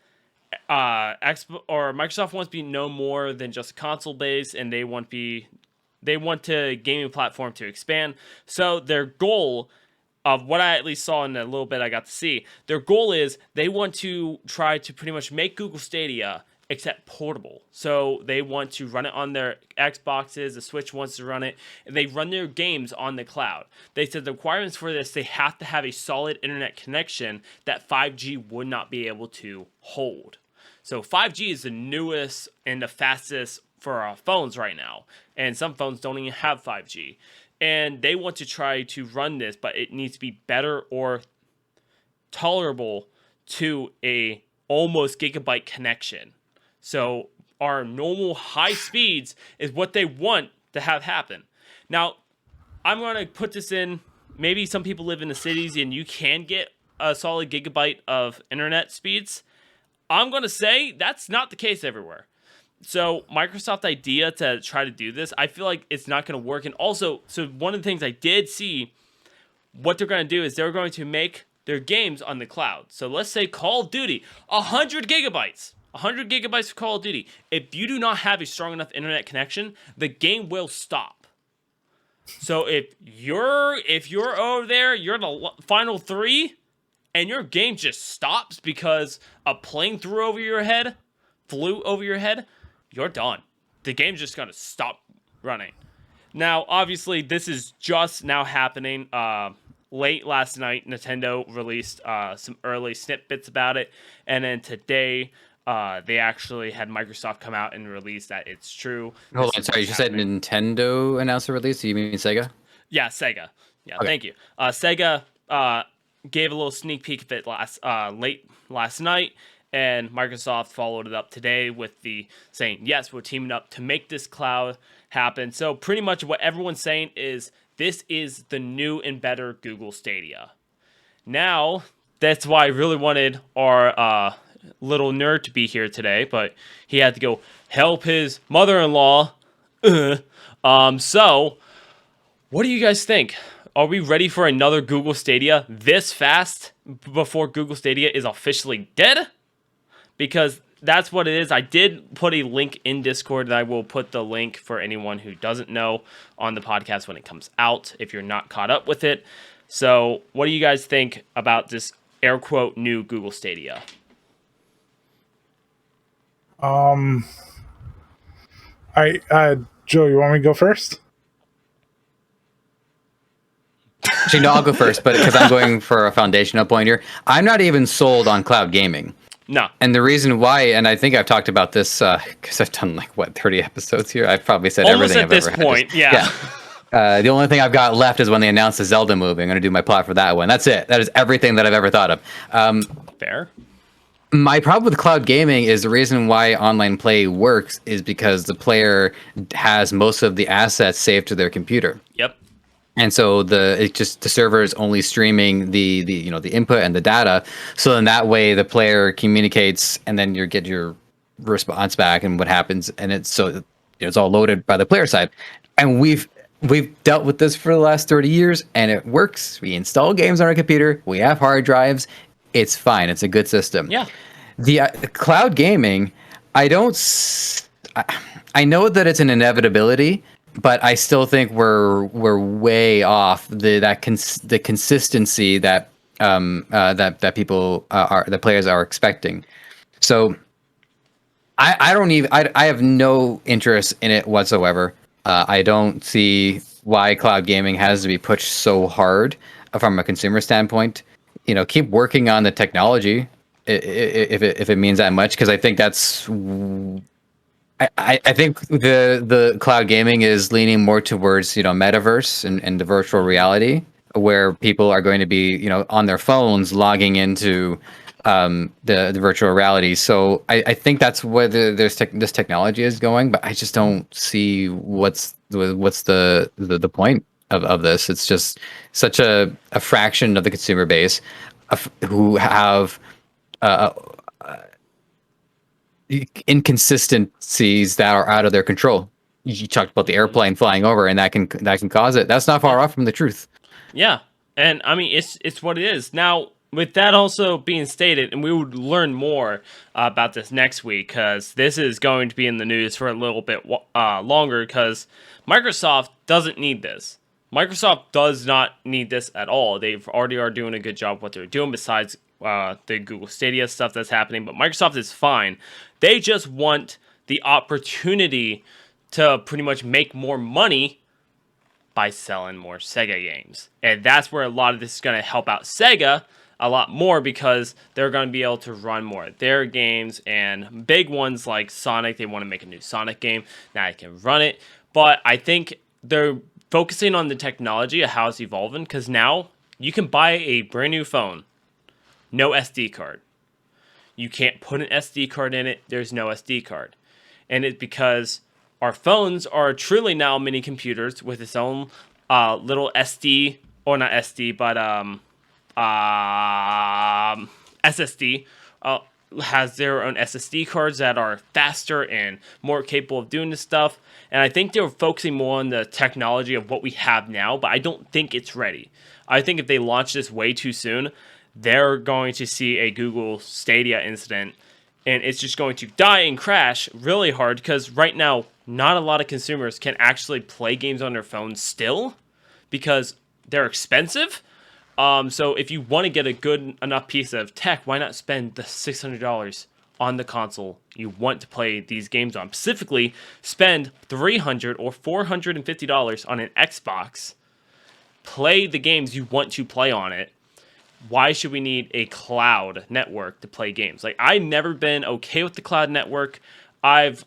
Microsoft wants to be no more than just console based, and they want a gaming platform to expand. So their goal of what I at least saw in a little bit I got to see, their goal is they want to try to pretty much make Google Stadia except portable. So they want to run it on their Xboxes, the Switch wants to run it, and they run their games on the cloud. They said the requirements for this, they have to have a solid internet connection that 5G would not be able to hold. So 5G is the newest and the fastest for our phones right now, and some phones don't even have 5G. And they want to try to run this, but it needs to be better or tolerable to a almost gigabyte connection. So our normal high speeds is what they want to have happen. Now, I'm going to put this in, maybe some people live in the cities and you can get a solid gigabyte of internet speeds. I'm going to say that's not the case everywhere. So Microsoft's idea to try to do this, I feel like it's not going to work. And also, so one of the things I did see, what they're going to do is they're going to make their games on the cloud. So let's say Call of Duty, 100 gigabytes. 100 gigabytes for Call of Duty. If you do not have a strong enough internet connection, the game will stop. So if you're over there, you're in the final 3, and your game just stops because a plane flew over your head, you're done. The game's just gonna stop running. Now, obviously, this is just now happening. Late last night, Nintendo released some early snippets about it, and then today, they actually had Microsoft come out and release that it's true. Hold on, sorry, you said Nintendo announced the release? Do you mean Sega? Yeah, Sega. Yeah, okay. Thank you. Sega gave a little sneak peek of it late last night, and Microsoft followed it up today with the saying, yes, we're teaming up to make this cloud happen. So pretty much what everyone's saying is this is the new and better Google Stadia. Now, that's why I really wanted our little nerd to be here today, but he had to go help his mother-in-law. So what do you guys think? Are we ready for another Google Stadia this fast before Google Stadia is officially dead? Because that's what it is. I did put a link in Discord, and I will put the link for anyone who doesn't know on the podcast when it comes out, if you're not caught up with it. So what do you guys think about this air quote new Google Stadia? Joe, you want me to go first? Actually, no, I'll go first, but because I'm going for a foundational point here, I'm not even sold on cloud gaming. No. And the reason why, and I think I've talked about this because I've done 30 episodes here. I've probably said almost everything at I've this ever point, had. yeah. The only thing I've got left is when they announced the Zelda movie. I'm going to do my plot for that one. That's it. That is everything that I've ever thought of. Fair. My problem with cloud gaming is the reason why online play works is because the player has most of the assets saved to their computer. Yep. And so the server is only streaming the input and the data. So then that way the player communicates, and then you get your response back and what happens, and it's all loaded by the player side. And we've dealt with this for the last 30 years, and it works. We install games on our computer. We have hard drives. It's fine. It's a good system. Yeah. The cloud gaming, I know that it's an inevitability, but I still think we're way off the consistency that that people the players are expecting. So I have no interest in it whatsoever. I don't see why cloud gaming has to be pushed so hard from a consumer standpoint. Keep working on the technology if it means that much, because I think that's. I think the cloud gaming is leaning more towards metaverse and the virtual reality, where people are going to be on their phones logging into the virtual reality. So I think that's where this technology is going, but I just don't see what's the point of this. It's just such a fraction of the consumer base who have inconsistencies that are out of their control. You talked about the airplane flying over, and that can cause it. That's not far off from the truth. Yeah, and I mean it's what it is. Now, with that also being stated, and we would learn more about this next week, because this is going to be in the news for a little bit longer, because Microsoft doesn't need this. Microsoft does not need this at all. They've already are doing a good job what they're doing, besides the Google Stadia stuff that's happening. But Microsoft is fine. They just want the opportunity to pretty much make more money by selling more Sega games. And that's where a lot of this is going to help out Sega a lot more, because they're going to be able to run more of their games, and big ones like Sonic. They want to make a new Sonic game. Now they can run it. But I think they're focusing on the technology of how it's evolving, because now you can buy a brand new phone, no SD card. You can't put an SD card in it. There's no SD card. And it's because our phones are truly now mini computers with its own little SD, or not SD, but SSD. Has their own SSD cards that are faster and more capable of doing this stuff. And I think they're focusing more on the technology of what we have now, but I don't think it's ready. I think if they launch this way too soon, they're going to see a Google Stadia incident, and it's just going to die and crash really hard, because right now, not a lot of consumers can actually play games on their phones still, because they're expensive. So if you want to get a good enough piece of tech, why not spend the $600 on the console you want to play these games on? Specifically, spend $300 or $450 on an Xbox, play the games you want to play on it. Why should we need a cloud network to play games? Like, I've never been okay with the cloud network. As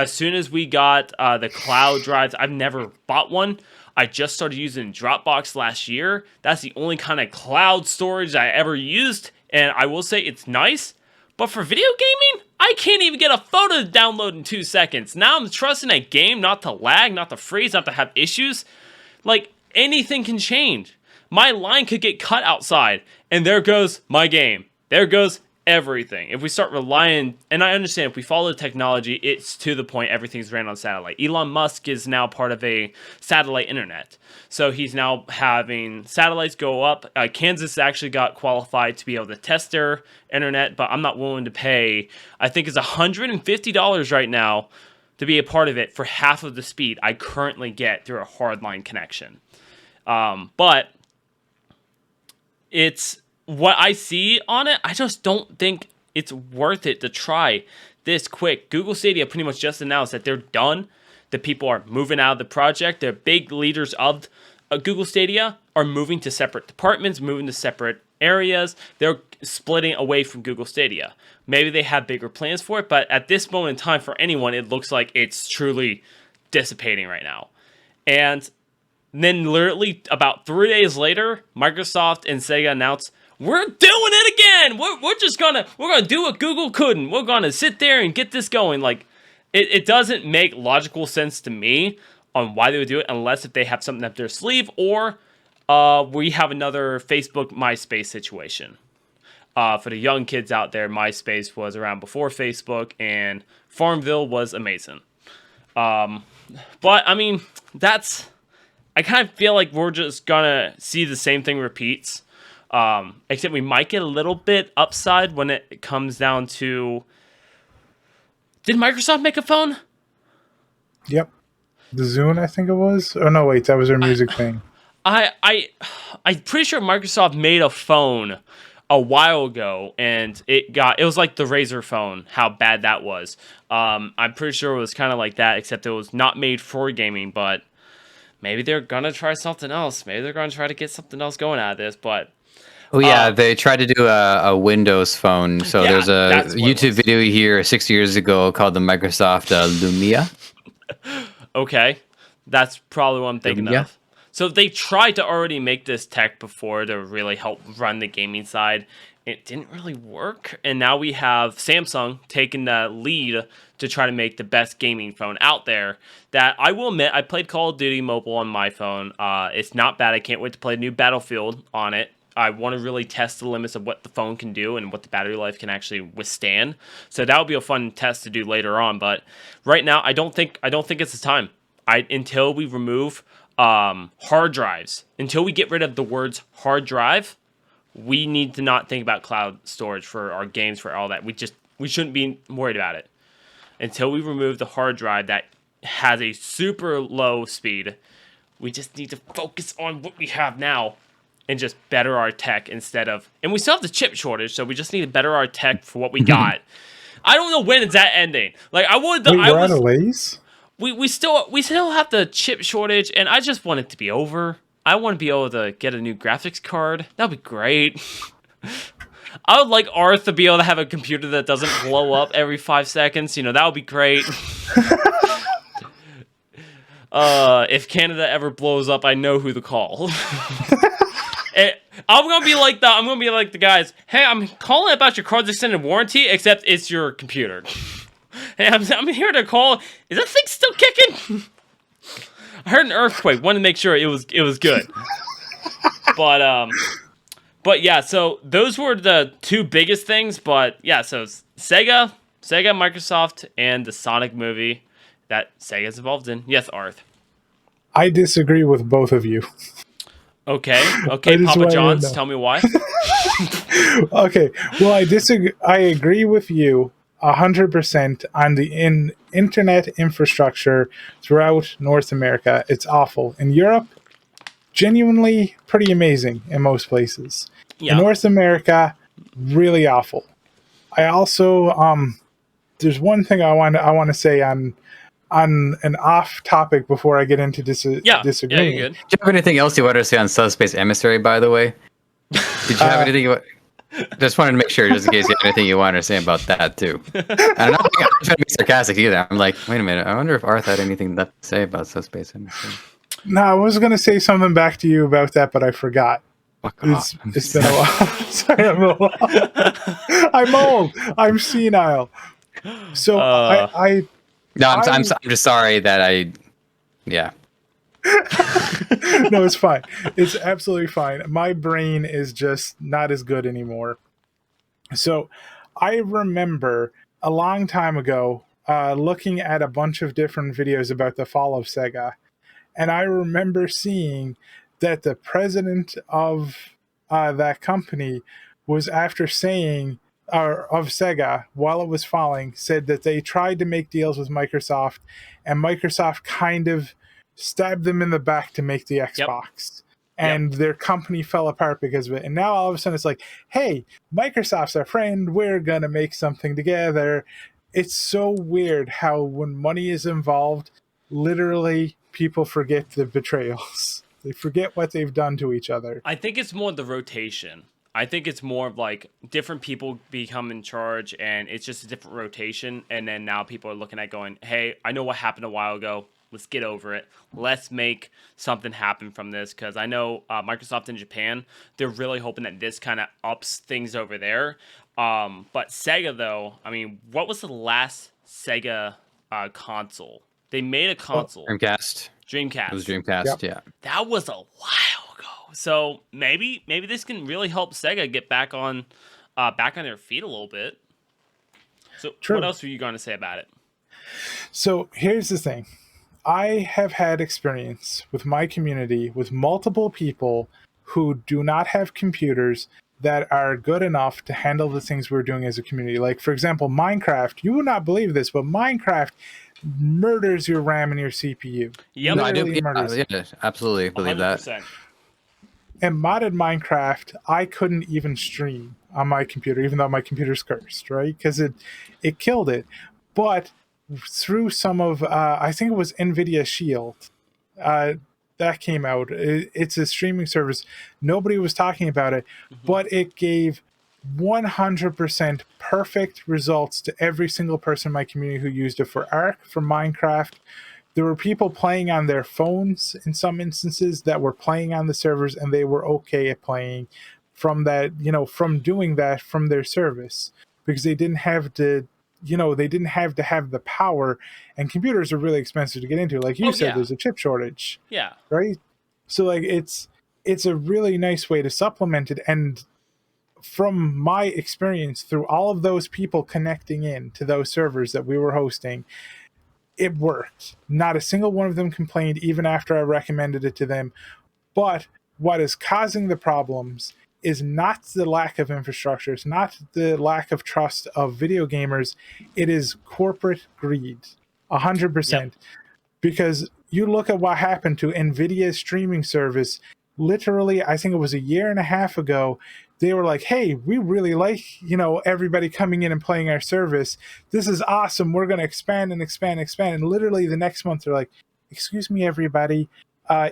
soon as we got the cloud drives, I've never bought one. I just started using Dropbox last year. That's the only kind of cloud storage I ever used, and I will say it's nice. But for video gaming, I can't even get a photo to download in 2 seconds. Now I'm trusting a game not to lag, not to freeze, not to have issues. Like, anything can change. My line could get cut outside, and there goes my game. There goes everything, if we start relying, and I understand if we follow the technology, it's to the point everything's ran on satellite. Elon Musk is now part of a satellite internet. So he's now having satellites go up. Kansas actually got qualified to be able to test their internet, but I'm not willing to pay, I think it's $150 right now to be a part of it for half of the speed I currently get through a hardline connection. But it's what I see on it. I just don't think it's worth it to try this quick. Google Stadia pretty much just announced that they're done. The people are moving out of the project. The big leaders of Google Stadia are moving to separate departments, moving to separate areas. They're splitting away from Google Stadia. Maybe they have bigger plans for it, but at this moment in time, for anyone, it looks like it's truly dissipating right now. And then literally about 3 days later, Microsoft and Sega announced, we're doing it again. We're gonna do what Google couldn't. We're gonna sit there and get this going. Like, it doesn't make logical sense to me on why they would do it, unless if they have something up their sleeve, or we have another Facebook MySpace situation. For the young kids out there, MySpace was around before Facebook, and Farmville was amazing. But I mean, I kind of feel like we're just gonna see the same thing repeats. Except we might get a little bit upside when it comes down to, did Microsoft make a phone? Yep. The Zune, I think it was. Oh no, wait, that was their music thing. I'm pretty sure Microsoft made a phone a while ago, and it was like the Razr phone, how bad that was. I'm pretty sure it was kind of like that, except it was not made for gaming, but maybe they're gonna try something else. Maybe they're gonna try to get something else going out of this, but Oh yeah, they tried to do a Windows phone. So Yeah, there's a that's what it YouTube was. video here 6 years ago called the Microsoft Lumia. okay, that's probably what I'm thinking Yeah. of. So they tried to already make this tech before to really help run the gaming side. It didn't really work, and now we have Samsung taking the lead to try to make the best gaming phone out there. That I will admit, I played Call of Duty Mobile on my phone. It's not bad. I can't wait to play new Battlefield on it. I want to really test the limits of what the phone can do and what the battery life can actually withstand. So that would be a fun test to do later on. But right now, I don't think it's the time. Until we remove hard drives, until we get rid of the words hard drive, we need to not think about cloud storage for our games, for all that. We shouldn't be worried about it until we remove the hard drive that has a super low speed. We just need to focus on what we have now and just better our tech instead of, and we still have the chip shortage, so we just need to better our tech for what we got. I don't know when is that ending. Like Wait, we're out of lays? we still have the chip shortage, and I just want it to be over. I want to be able to get a new graphics card. That'd be great. I would like Arth to be able to have a computer that doesn't blow up every 5 seconds. That would be great. If Canada ever blows up, I know who to call. I'm gonna be like the guys. Hey, I'm calling about your card's extended warranty, except it's your computer. Hey, I'm here to call. Is that thing still kicking? I heard an earthquake. Wanted to make sure it was good. But yeah. So those were the two biggest things. But yeah. So Sega, Microsoft, and the Sonic movie that Sega's involved in. Yes, Arth. I disagree with both of you. Okay, I just Papa wanted to John's, know. tell me why. Okay, well, I disagree. I agree with you 100% on the internet infrastructure throughout North America. It's awful. In Europe, genuinely pretty amazing in most places. Yeah. In North America, really awful. I also there's one thing I want to say on an off topic before I get into disagreeing. Yeah, you're good. Do you have anything else you wanted to say on Subspace Emissary, by the way? Did you have anything you just wanted to make sure, just in case you have anything you wanted to say about that, too. And I'm not trying to be sarcastic either. I'm like, wait a minute, I wonder if Arth had anything left to say about Subspace Emissary. No, I was going to say something back to you about that, but I forgot. Fuck off. It's been a while. Sorry, I'm old. I'm senile. So No, I'm just sorry that yeah. No, it's fine. It's absolutely fine. My brain is just not as good anymore. So I remember a long time ago looking at a bunch of different videos about the fall of Sega. And I remember seeing that the president of that company was after saying, of Sega, while it was falling, said that they tried to make deals with Microsoft, and Microsoft kind of stabbed them in the back to make the Xbox. And their company fell apart because of it. And now all of a sudden it's like, hey, Microsoft's our friend. We're going to make something together. It's so weird how when money is involved, literally people forget the betrayals. They forget what they've done to each other. I think it's more the rotation. I think it's more of like different people become in charge and it's just a different rotation. And then now people are looking at going, hey, I know what happened a while ago. Let's get over it. Let's make something happen from this. Because I know Microsoft in Japan, they're really hoping that this kind of ups things over there. But Sega, though, I mean, what was the last Sega console? They made a console. Dreamcast. Dreamcast. It was Dreamcast, yeah. That was a while ago. So maybe this can really help Sega get back on their feet a little bit. So True. What else were you going to say about it? So here's the thing. I have had experience with my community with multiple people who do not have computers that are good enough to handle the things we're doing as a community. Like, for example, Minecraft. You would not believe this, but Minecraft murders your RAM and your CPU. Yep. No, I do. Yeah, absolutely believe 100%. That. And modded Minecraft, I couldn't even stream on my computer, even though my computer's cursed, right? Because it killed it. But through some of, I think it was NVIDIA Shield, that came out. It's a streaming service. Nobody was talking about it, but it gave 100% perfect results to every single person in my community who used it for Ark, for Minecraft. There were people playing on their phones in some instances that were playing on the servers, and they were okay at playing from that, from doing that from their service, because they didn't have to, have the power, and computers are really expensive to get into. Like you said, there's a chip shortage. Yeah. Right? So like it's a really nice way to supplement it. And from my experience through all of those people connecting in to those servers that we were hosting, it worked. Not a single one of them complained, even after I recommended it to them. But what is causing the problems is not the lack of infrastructure. It's not the lack of trust of video gamers. It is corporate greed, 100%. Yep. Because you look at what happened to NVIDIA's streaming service. Literally, I think it was a year and a half ago, they were like, hey, we really like, everybody coming in and playing our service. This is awesome. We're going to expand and expand and expand. And literally the next month, they're like, excuse me, everybody.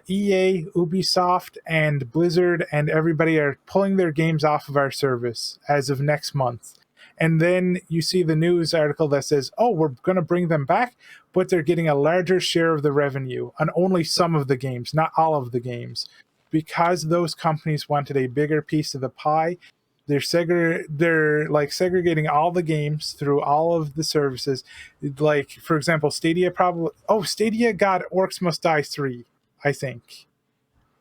EA, Ubisoft, and Blizzard, and everybody are pulling their games off of our service as of next month. And then you see the news article that says, oh, we're going to bring them back, but they're getting a larger share of the revenue on only some of the games, not all of the games. Because those companies wanted a bigger piece of the pie, they're segregating all the games through all of the services. Like, for example, Stadia Stadia got Orcs Must Die 3, I think.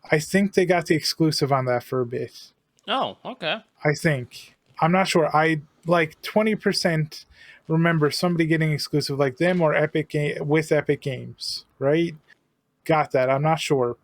I think they got the exclusive on that for a bit. Oh, okay. I think. I'm not sure. I 20% remember somebody getting exclusive like them or with Epic Games, right? Got that. I'm not sure.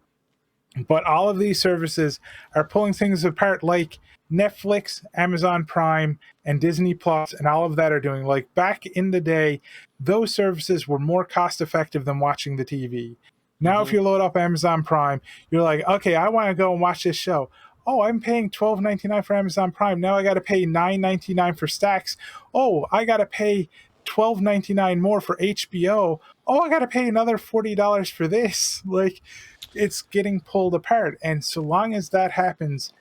But all of these services are pulling things apart, like Netflix, Amazon Prime, and Disney Plus, and all of that are doing. Like back in the day, those services were more cost effective than watching the TV. Now, if you load up Amazon Prime, you're like, okay, I want to go and watch this show. Oh, I'm paying $12.99 for Amazon Prime. Now I got to pay $9.99 for Stacks. Oh, I got to pay $12.99 more for HBO. Oh, I got to pay another $40 for this. Like, it's getting pulled apart. And so long as that happens,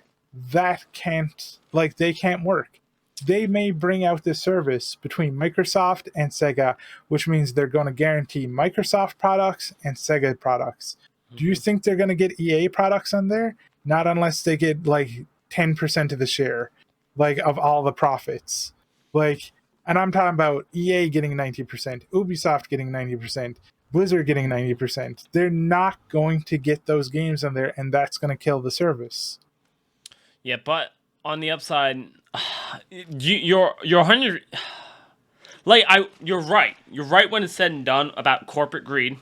they can't work. They may bring out this service between Microsoft and Sega, which means they're going to guarantee Microsoft products and Sega products. Do you think they're going to get EA products on there? Not unless they get 10% of the share, of all the profits. And I'm talking about EA getting 90%, Ubisoft getting 90%, Blizzard getting 90%. They're not going to get those games on there, and that's going to kill the service. Yeah, but on the upside, you're 100. You're right. You're right when it's said and done about corporate greed.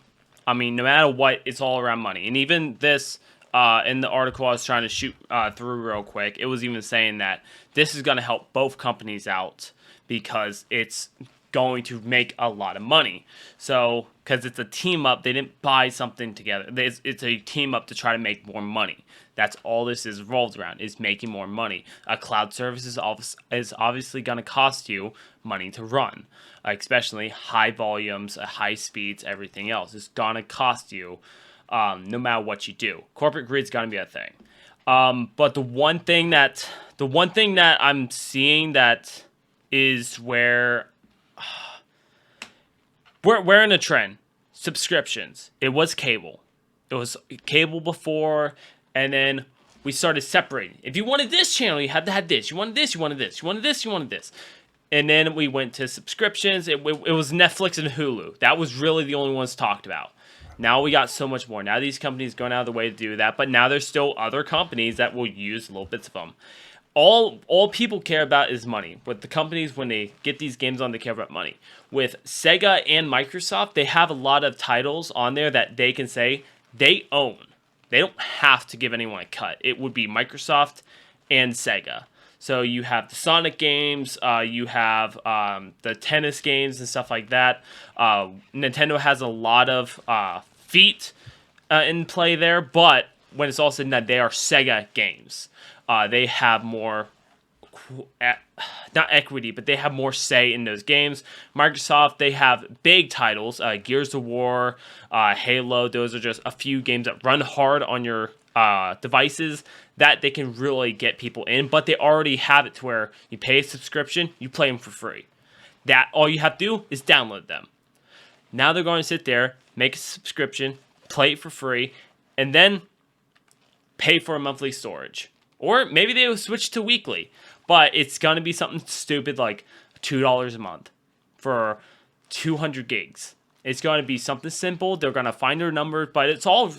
I mean, no matter what, it's all around money. And even this, in the article I was trying to shoot through real quick, it was even saying that this is going to help both companies out because it's going to make a lot of money. So, because it's a team up, they didn't buy something together. It's a team up to try to make more money. That's all this is revolved around, is making more money. A cloud service is obviously going to cost you money to run, especially high volumes, high speeds, everything else. It's going to cost you no matter what you do. Corporate greed's going to be a thing. But the one thing that I'm seeing that is where we're in a trend. Subscriptions. It was cable. It was cable before, and then we started separating. If you wanted this channel, you had to have this. You wanted this, you wanted this. You wanted this, you wanted this. And then we went to subscriptions. It was Netflix and Hulu. That was really the only ones talked about. Now we got so much more. Now these companies going out of the way to do that, but now there's still other companies that will use little bits of them. All people care about is money. But the companies, when they get these games on, they care about money. With Sega and Microsoft, they have a lot of titles on there that they can say they own. They don't have to give anyone a cut. It would be Microsoft and Sega. So you have the Sonic games, you have the tennis games and stuff like that. Nintendo has a lot of feet in play there, but when it's all said and done, they are Sega games. They have more, not equity, but they have more say in those games. Microsoft, they have big titles, Gears of War, Halo. Those are just a few games that run hard on your devices that they can really get people in, but they already have it to where you pay a subscription, you play them for free. That all you have to do is download them. Now they're going to sit there, make a subscription, play it for free, and then pay for a monthly storage. Or maybe they will switch to weekly, but it's going to be something stupid like $2 a month for 200 gigs. It's going to be something simple. They're going to find their numbers, but it's all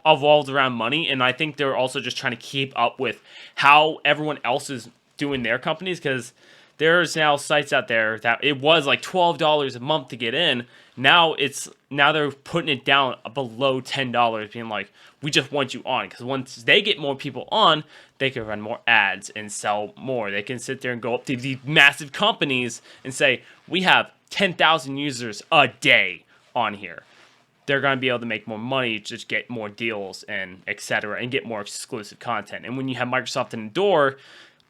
evolved around money. And I think they're also just trying to keep up with how everyone else is doing their companies, because there's now sites out there that it was like $12 a month to get in. Now they're putting it down below $10, being like, we just want you on. Because once they get more people on, they can run more ads and sell more. They can sit there and go up to these massive companies and say, we have 10,000 users a day on here. They're going to be able to make more money, just get more deals and etc. and get more exclusive content. And when you have Microsoft in the door,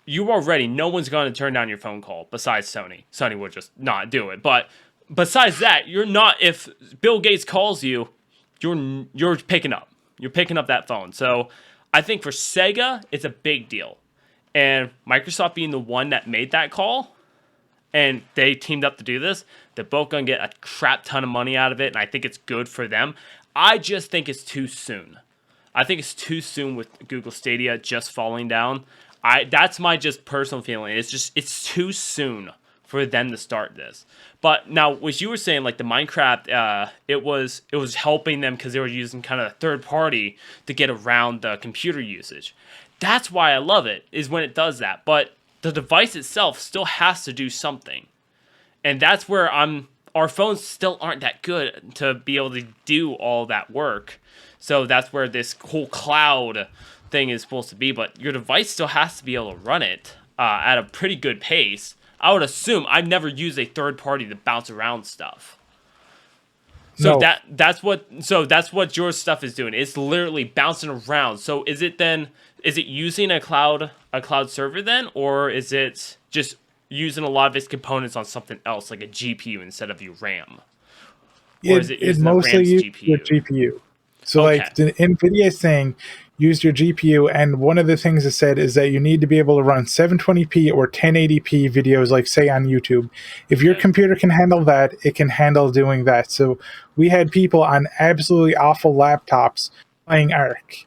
you already, no one's going to turn down your phone call besides Sony. Sony will just not do it. But besides that, you're not, if Bill Gates calls you, you're picking up. You're picking up that phone. So I think for Sega, it's a big deal. And Microsoft being the one that made that call, and they teamed up to do this, they're both going to get a crap ton of money out of it, and I think it's good for them. I just think it's too soon. I think it's too soon with Google Stadia just falling down. That's my just personal feeling. It's too soon for them to start this. But now, what you were saying, like the Minecraft, it was helping them because they were using kind of a third party to get around the computer usage. That's why I love it, is when it does that. But the device itself still has to do something. And that's where our phones still aren't that good to be able to do all that work. So that's where this whole cloud thing is supposed to be. But your device still has to be able to run it at a pretty good pace. I would assume I've never used a third party to bounce around stuff. So No. that's what your stuff is doing. It's literally bouncing around. So is it using a cloud server then, or is it just using a lot of its components on something else, like a GPU instead of your RAM? Or is it using the mostly RAM's uses GPU? your GPU. So Okay. like the NVIDIA is saying, use your GPU, and one of the things it said is that you need to be able to run 720p or 1080p videos, like say on YouTube. If your Okay. computer can handle that, it can handle doing that. So we had people on absolutely awful laptops playing Ark.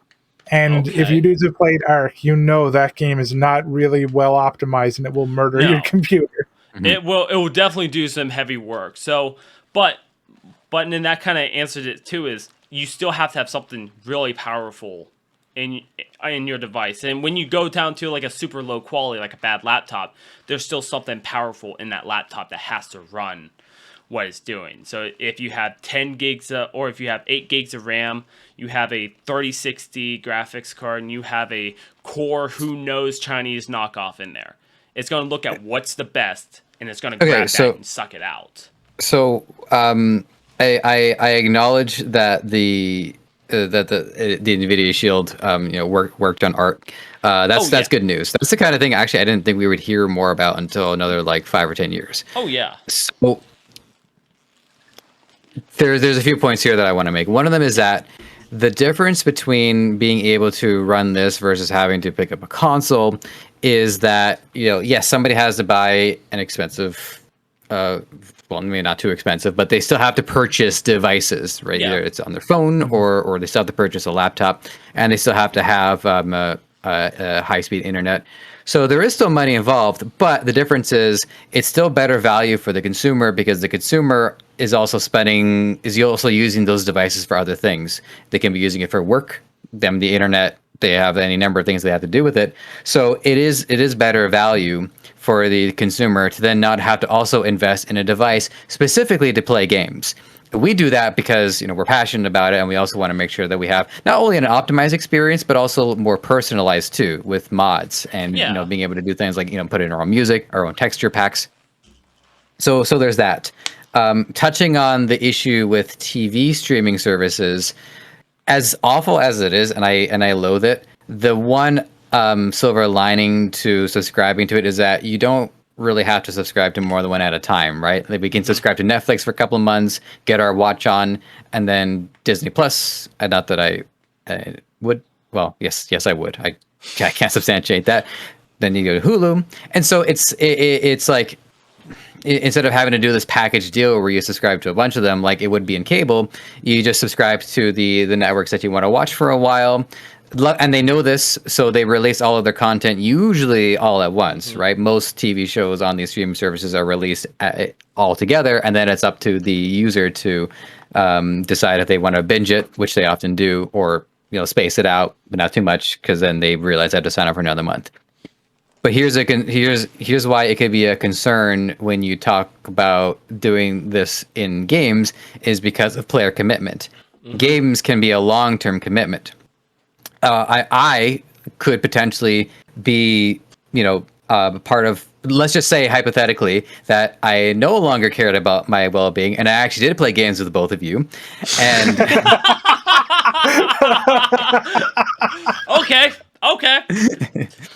And if Okay. you dudes have played Ark, you know that game is not really well optimized, and it will murder your No. computer. It will definitely do some heavy work. So, but then that kind of answered it too, is you still have to have something really powerful in your device. And when you go down to like a super low quality, like a bad laptop, there's still something powerful in that laptop that has to run what it's doing. So if you have 10 gigs or if you have 8 gigs of RAM, you have a 3060 graphics card, and you have a Core who knows Chinese knockoff in there, it's going to look at what's the best, and it's going to grab that and suck it out. So I acknowledge that the NVIDIA Shield worked on arth. That's good news. That's the kind of thing actually I didn't think we would hear more about until another like 5 or 10 years. Oh yeah. So there's a few points here that I want to make. One of them is that the difference between being able to run this versus having to pick up a console is that, yes, somebody has to buy an expensive, well, maybe not too expensive, but they still have to purchase devices, right? Yeah. Either it's on their phone or they still have to purchase a laptop, and they still have to have a high-speed internet. So there is still money involved, but the difference is it's still better value for the consumer because the consumer is also using those devices for other things. They can be using it for work, them the internet. They have any number of things they have to do with it. So it is better value for the consumer to then not have to also invest in a device specifically to play games. We do that because we're passionate about it, and we also want to make sure that we have not only an optimized experience but also more personalized too, with mods and being able to do things like put in our own music, our own texture packs. So there's that. Touching on the issue with TV streaming services, as awful as it is, and I loathe it, the one silver lining to subscribing to it is that you don't really have to subscribe to more than one at a time, right? Like we can subscribe to Netflix for a couple of months, get our watch on, and then Disney Plus. Not that I would. Well, yes, I would. I can't substantiate that. Then you go to Hulu, and so it's like, instead of having to do this package deal where you subscribe to a bunch of them like it would be in cable, you just subscribe to the networks that you want to watch for a while. And they know this, so they release all of their content usually all at once, right? Most TV shows on these streaming services are released all together, and then it's up to the user to decide if they want to binge it, which they often do, or space it out, but not too much, because then they realize they have to sign up for another month. But here's why it could be a concern when you talk about doing this in games, is because of player commitment. Mm-hmm. Games can be a long-term commitment. I could potentially be, part of, let's just say hypothetically, that I no longer cared about my well-being, and I actually did play games with both of you. And okay.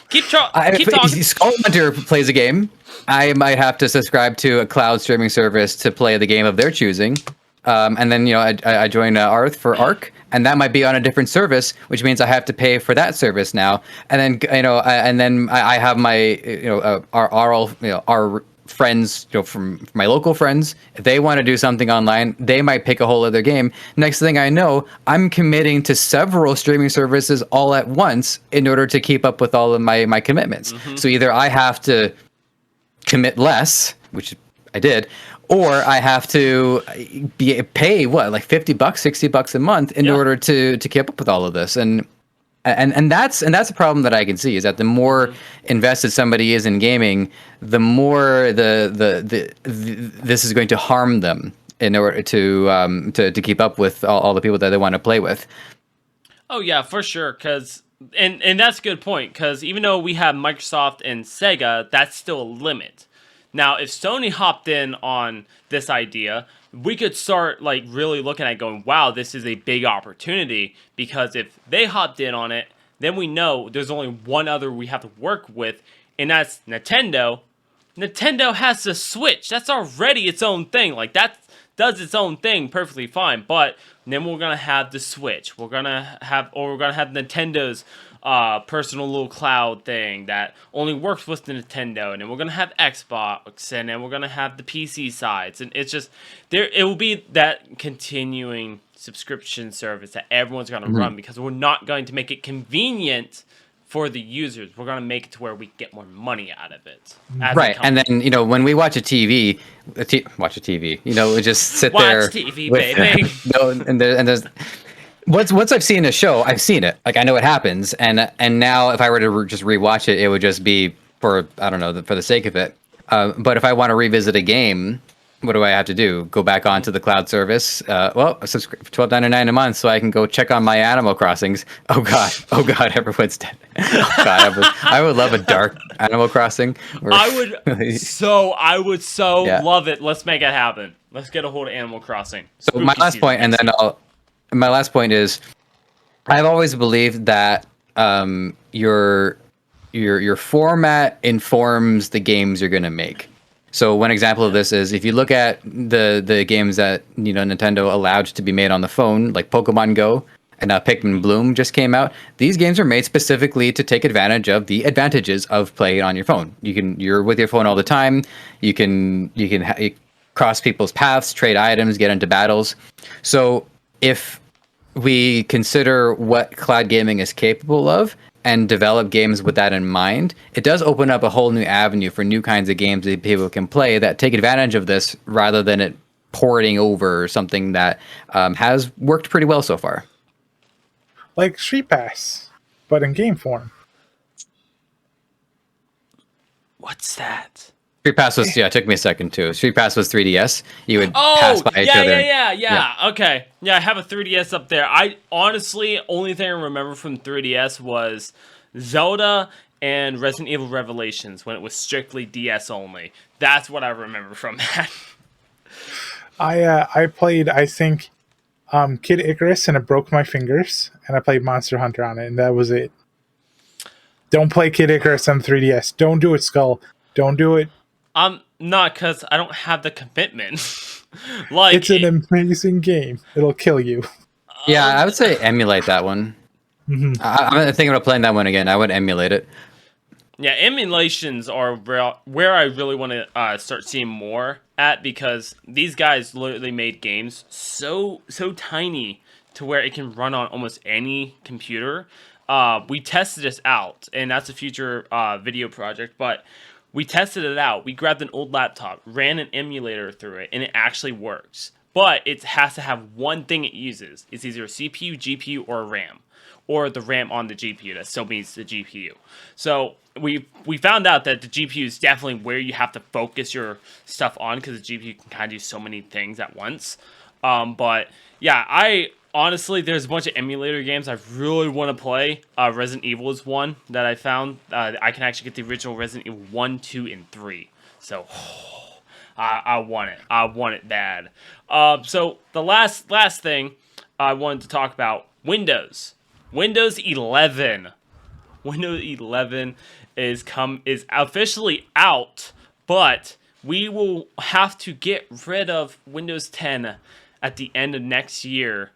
Keep talking. Skull Hunter plays a game. I might have to subscribe to a cloud streaming service to play the game of their choosing. And then, I join arth for Arc, and that might be on a different service, which means I have to pay for that service now. And then, I have my, our friends, from my local friends, if they want to do something online, they might pick a whole other game. Next thing I know, I'm committing to several streaming services all at once in order to keep up with all of my commitments. Mm-hmm. So either I have to commit less, which I did, or I have to pay like $50, $60 a month in order to keep up with all of this. And that's a problem that I can see, is that the more invested somebody is in gaming, the more this is going to harm them in order to keep up with all the people that they want to play with. Oh yeah, for sure. And that's a good point, because even though we have Microsoft and Sega, that's still a limit. Now, if Sony hopped in on this idea, we could start like really looking at going, wow, this is a big opportunity, because if they hopped in on it, then we know there's only one other we have to work with, and that's Nintendo. Nintendo has the Switch. That's already its own thing. Like, that does its own thing perfectly fine, but then we're going to have the Switch. We're going to have Nintendo's personal little cloud thing that only works with the Nintendo, and then we're gonna have Xbox, and then we're gonna have the PC sides, and it's just it will be that continuing subscription service that everyone's gonna run, because we're not going to make it convenient for the users. We're gonna make it to where we get more money out of it. Right, and then when we watch a TV, we just sit there. Watch TV, baby. And there's once I've seen a show, I've seen it. Like I know what happens, and now if I were to just rewatch it, it would just be for I don't know for the sake of it. But if I want to revisit a game, what do I have to do? Go back onto the cloud service? Well, subscribe $12.99 a month, so I can go check on my Animal Crossings. Oh god, everyone's dead. Oh god, I would love a dark Animal Crossing. I would so Yeah. love it. Let's make it happen. Let's get a hold of Animal Crossing. So my Spooky last season point, and next then year. my last point is, I've always believed that your format informs the games you're gonna make. So one example of this is if you look at the games that Nintendo allowed to be made on the phone, like Pokemon Go and Pikmin Bloom just came out. These games are made specifically to take advantage of the advantages of playing on your phone. You're with your phone all the time. You can cross people's paths, trade items, get into battles. So if we consider what cloud gaming is capable of and develop games with that in mind, it does open up a whole new avenue for new kinds of games that people can play that take advantage of this rather than it porting over something that has worked pretty well so far. Like Street Pass, but in game form. What's that? Street Pass was, it took me a second too. Street Pass was 3DS. You would Oh, pass by each other. yeah. Okay. Yeah, I have a 3DS up there. I honestly, only thing I remember from 3DS was Zelda and Resident Evil Revelations when it was strictly DS only. That's what I remember from that. I played, I think, Kid Icarus, and it broke my fingers, and I played Monster Hunter on it, and that was it. Don't play Kid Icarus on 3DS. Don't do it, Skull. Don't do it. Not because I don't have the commitment. Like It's an amazing game. It'll kill you. Yeah, I would say emulate that one. I'm thinking about playing that one again. I would emulate it. Yeah, emulations are where I really want to start seeing more at, because these guys literally made games so tiny to where it can run on almost any computer. We tested this out, and that's a future video project, but we tested it out. We grabbed an old laptop, ran an emulator through it, and it actually works. But it has to have one thing it uses. It's either a CPU, GPU, or a RAM. Or the RAM on the GPU. That still means the GPU. So we found out that the GPU is definitely where you have to focus your stuff on, because the GPU can kind of do so many things at once. But yeah, honestly, there's a bunch of emulator games I really want to play. Resident Evil is one that I found. I can actually get the original Resident Evil 1, 2, and 3. So I want it. I want it bad. So the last thing I wanted to talk about, Windows 11. Windows 11 is officially out, but we will have to get rid of Windows 10 at the end of next year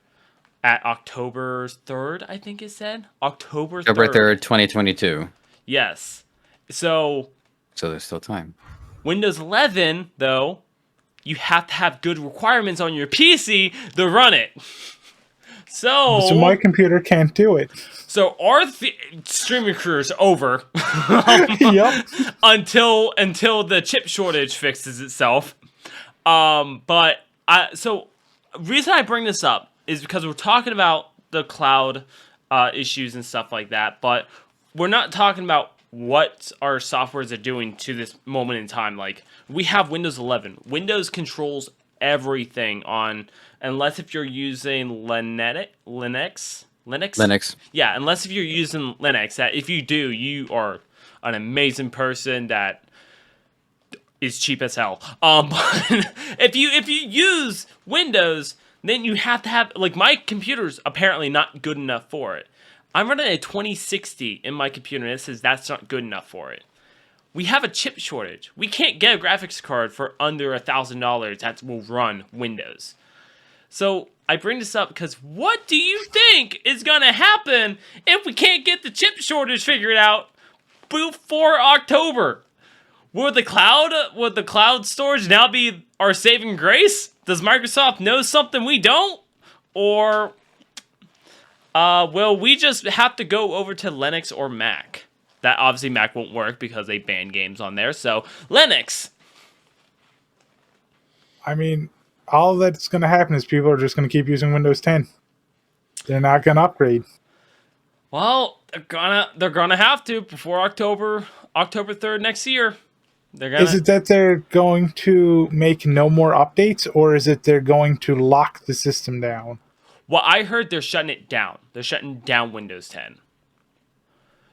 at October 3rd, I think it said. October 3rd, 2022. Yes. So there's still time. Windows 11, though, you have to have good requirements on your PC to run it. So my computer can't do it. So arth streaming career is over. Yep. until the chip shortage fixes itself. So reason I bring this up is because we're talking about the cloud issues and stuff like that, but we're not talking about what our softwares are doing to this moment in time. Like, we have Windows 11. Windows controls everything on, unless if you're using Linux. Yeah, unless if you're using Linux. That if you do, you are an amazing person that is cheap as hell. But if you use Windows, then you have to have, like, my computer's apparently not good enough for it. I'm running a 2060 in my computer, and it says that's not good enough for it. We have a chip shortage. We can't get a graphics card for under $1,000 that will run Windows. So I bring this up because what do you think is going to happen if we can't get the chip shortage figured out before October? Would the cloud storage now be our saving grace? Does Microsoft know something we don't? Or will we just have to go over to Linux or Mac? That obviously Mac won't work because they ban games on there. So Linux. I mean, all that's going to happen is people are just going to keep using Windows 10. They're not going to upgrade. Well, they're gonna have to before October 3rd next year. They're gonna. Is it that they're going to make no more updates, or is it they're going to lock the system down? Well, I heard they're shutting it down. They're shutting down Windows 10.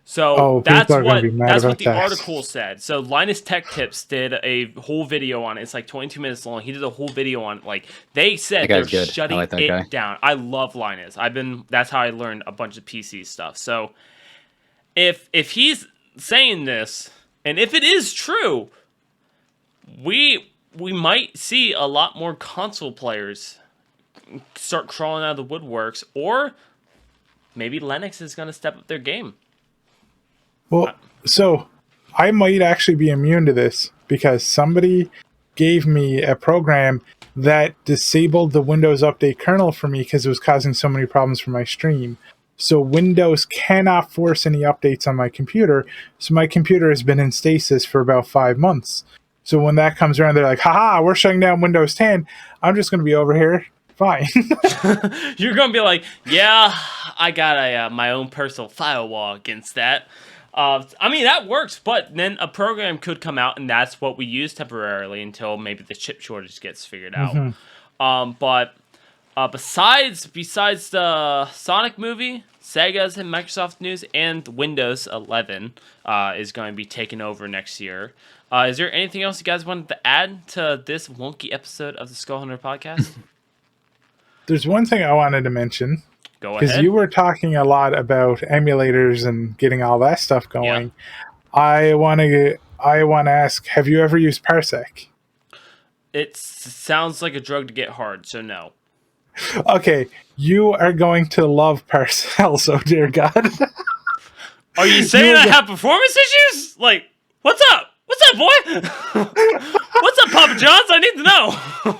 So people are gonna be mad that's what about the that. article said. So Linus Tech Tips did a whole video on it. It's like 22 minutes long. He did a whole video on it. Like they said they're shutting it down. I love Linus. That's how I learned a bunch of PC stuff. So if he's saying this, and if it is true, we might see a lot more console players start crawling out of the woodworks, or maybe Linux is going to step up their game. Well, so I might actually be immune to this because somebody gave me a program that disabled the Windows Update kernel for me because it was causing so many problems for my stream. So Windows cannot force any updates on my computer. So my computer has been in stasis for about 5 months. So when that comes around, they're like, haha, we're shutting down Windows 10. I'm just going to be over here. Fine. You're going to be like, yeah, I got my own personal firewall against that. I mean, that works, but then a program could come out, and that's what we use temporarily until maybe the chip shortage gets figured out. But besides the Sonic movie, Sega's and Microsoft news, and Windows 11 is going to be taken over next year. Is there anything else you guys wanted to add to this wonky episode of the Skull Hunter podcast? There's one thing I wanted to mention. Go ahead. Because you were talking a lot about emulators and getting all that stuff going. Yeah. I want to ask, have you ever used Parsec? It sounds like a drug to get hard, so no. Okay, you are going to love Parsec also, dear God. Are you saying I have performance issues? Like, what's up? What's up, boy? What's up, Papa John's? I need to know.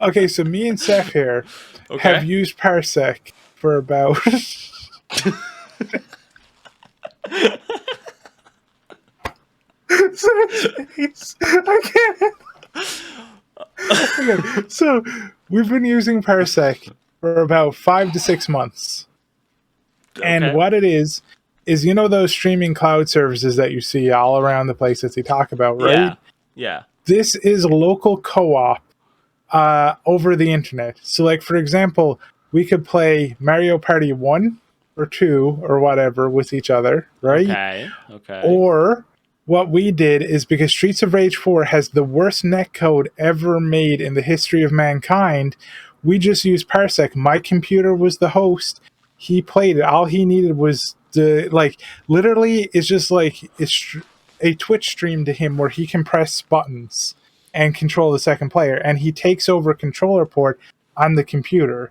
Okay, so me and Seth here have used Parsec for about... I can't. Okay, so we've been using Parsec for about 5 to 6 months. Okay. And what it is you know those streaming cloud services that you see all around the place that they talk about, right? Yeah. This is local co-op over the internet. So, like, for example, we could play Mario Party 1 or 2 or whatever with each other, right? Okay. Or what we did is, because Streets of Rage 4 has the worst netcode ever made in the history of mankind, we just used Parsec. My computer was the host. He played it. All he needed was literally, it's just like it's a Twitch stream to him where he can press buttons and control the second player, and he takes over a controller port on the computer.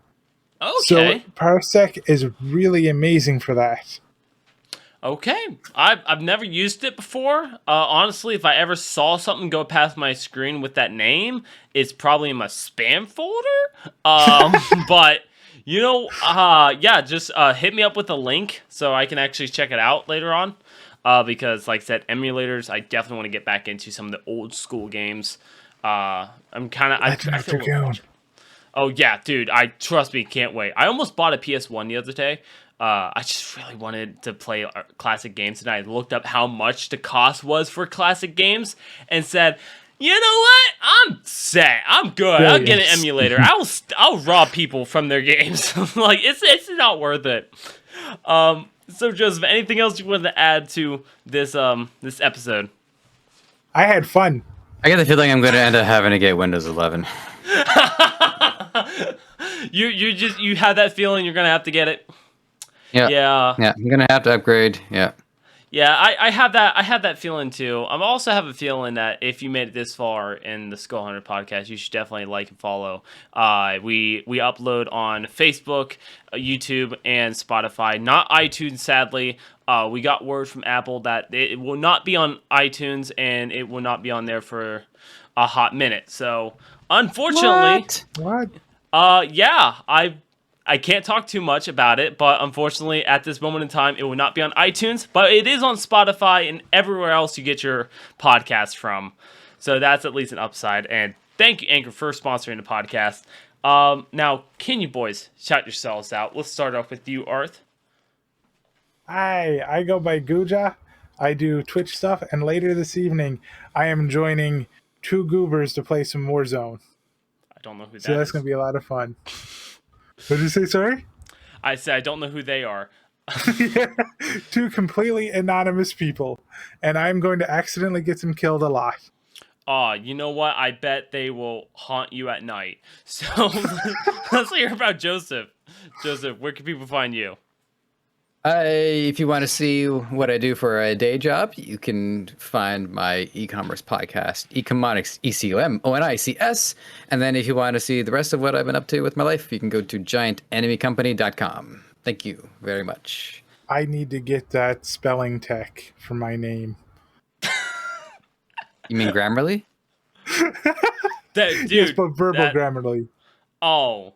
Okay. So Parsec is really amazing for that. Okay. I've never used it before. Honestly, if I ever saw something go past my screen with that name, it's probably in my spam folder. But you know, just hit me up with a link so I can actually check it out later on. Because, like I said, emulators, I definitely want to get back into some of the old school games. I'm kind of... I feel Oh, yeah, dude. Trust me, can't wait. I almost bought a PS1 the other day. I just really wanted to play classic games, and I looked up how much the cost was for classic games and said, you know what? I'm set. I'm good. I'll get an emulator. I'll rob people from their games. Like, it's not worth it. So, Joseph, anything else you wanted to add to this this episode? I had fun. I get the feeling I'm going to end up having to get Windows 11. You have that feeling you're going to have to get it? Yeah. I'm going to have to upgrade. Yeah. Yeah, I have that feeling too. I also have a feeling that if you made it this far in the Skull Hunter podcast, you should definitely like and follow. We upload on Facebook, YouTube, and Spotify. Not iTunes, sadly. We got word from Apple that it will not be on iTunes and it will not be on there for a hot minute. So, unfortunately, what? Yeah, I can't talk too much about it, but unfortunately, at this moment in time, it will not be on iTunes, but it is on Spotify and everywhere else you get your podcast from. So that's at least an upside. And thank you, Anchor, for sponsoring the podcast. Now, can you boys shout yourselves out? Let's start off with you, Arth. Hi, I go by Guja. I do Twitch stuff, and later this evening, I am joining two goobers to play some Warzone. I don't know who that is. So that's going to be a lot of fun. What did you say, sorry? I said I don't know who they are. Yeah, two completely anonymous people, and I'm going to accidentally get them killed alive. You know what? I bet they will haunt you at night. So let's hear about Joseph. Joseph, where can people find you? If you want to see what I do for a day job, you can find my e-commerce podcast, Ecomonics, ECOMONICS. And then if you want to see the rest of what I've been up to with my life, you can go to giantenemycompany.com. Thank you very much. I need to get that spelling tech for my name. You mean Grammarly? Dude, yes, but verbal Grammarly. Oh,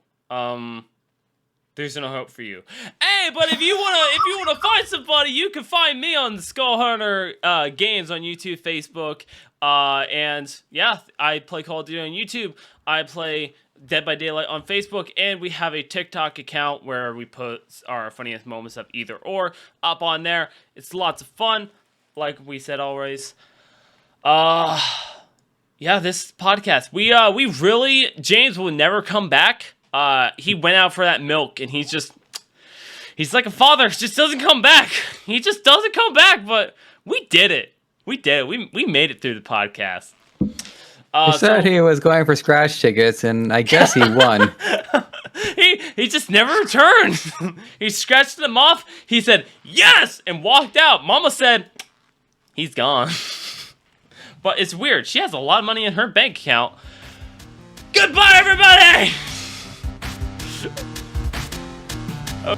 there's no hope for you. Hey, but if you wanna find somebody, you can find me on the Skull Hunter Games on YouTube, Facebook, and yeah, I play Call of Duty on YouTube. I play Dead by Daylight on Facebook, and we have a TikTok account where we put our funniest moments of either or up on there. It's lots of fun, like we said always. Yeah, this podcast. We really, James will never come back. He went out for that milk, and he's like a father, just doesn't come back. He just doesn't come back, but we did it. We made it through the podcast. He said he was going for scratch tickets, and I guess he won. He just never returned. He scratched them off. He said, yes, and walked out. Mama said, he's gone. But it's weird. She has a lot of money in her bank account. Goodbye, everybody! Oh.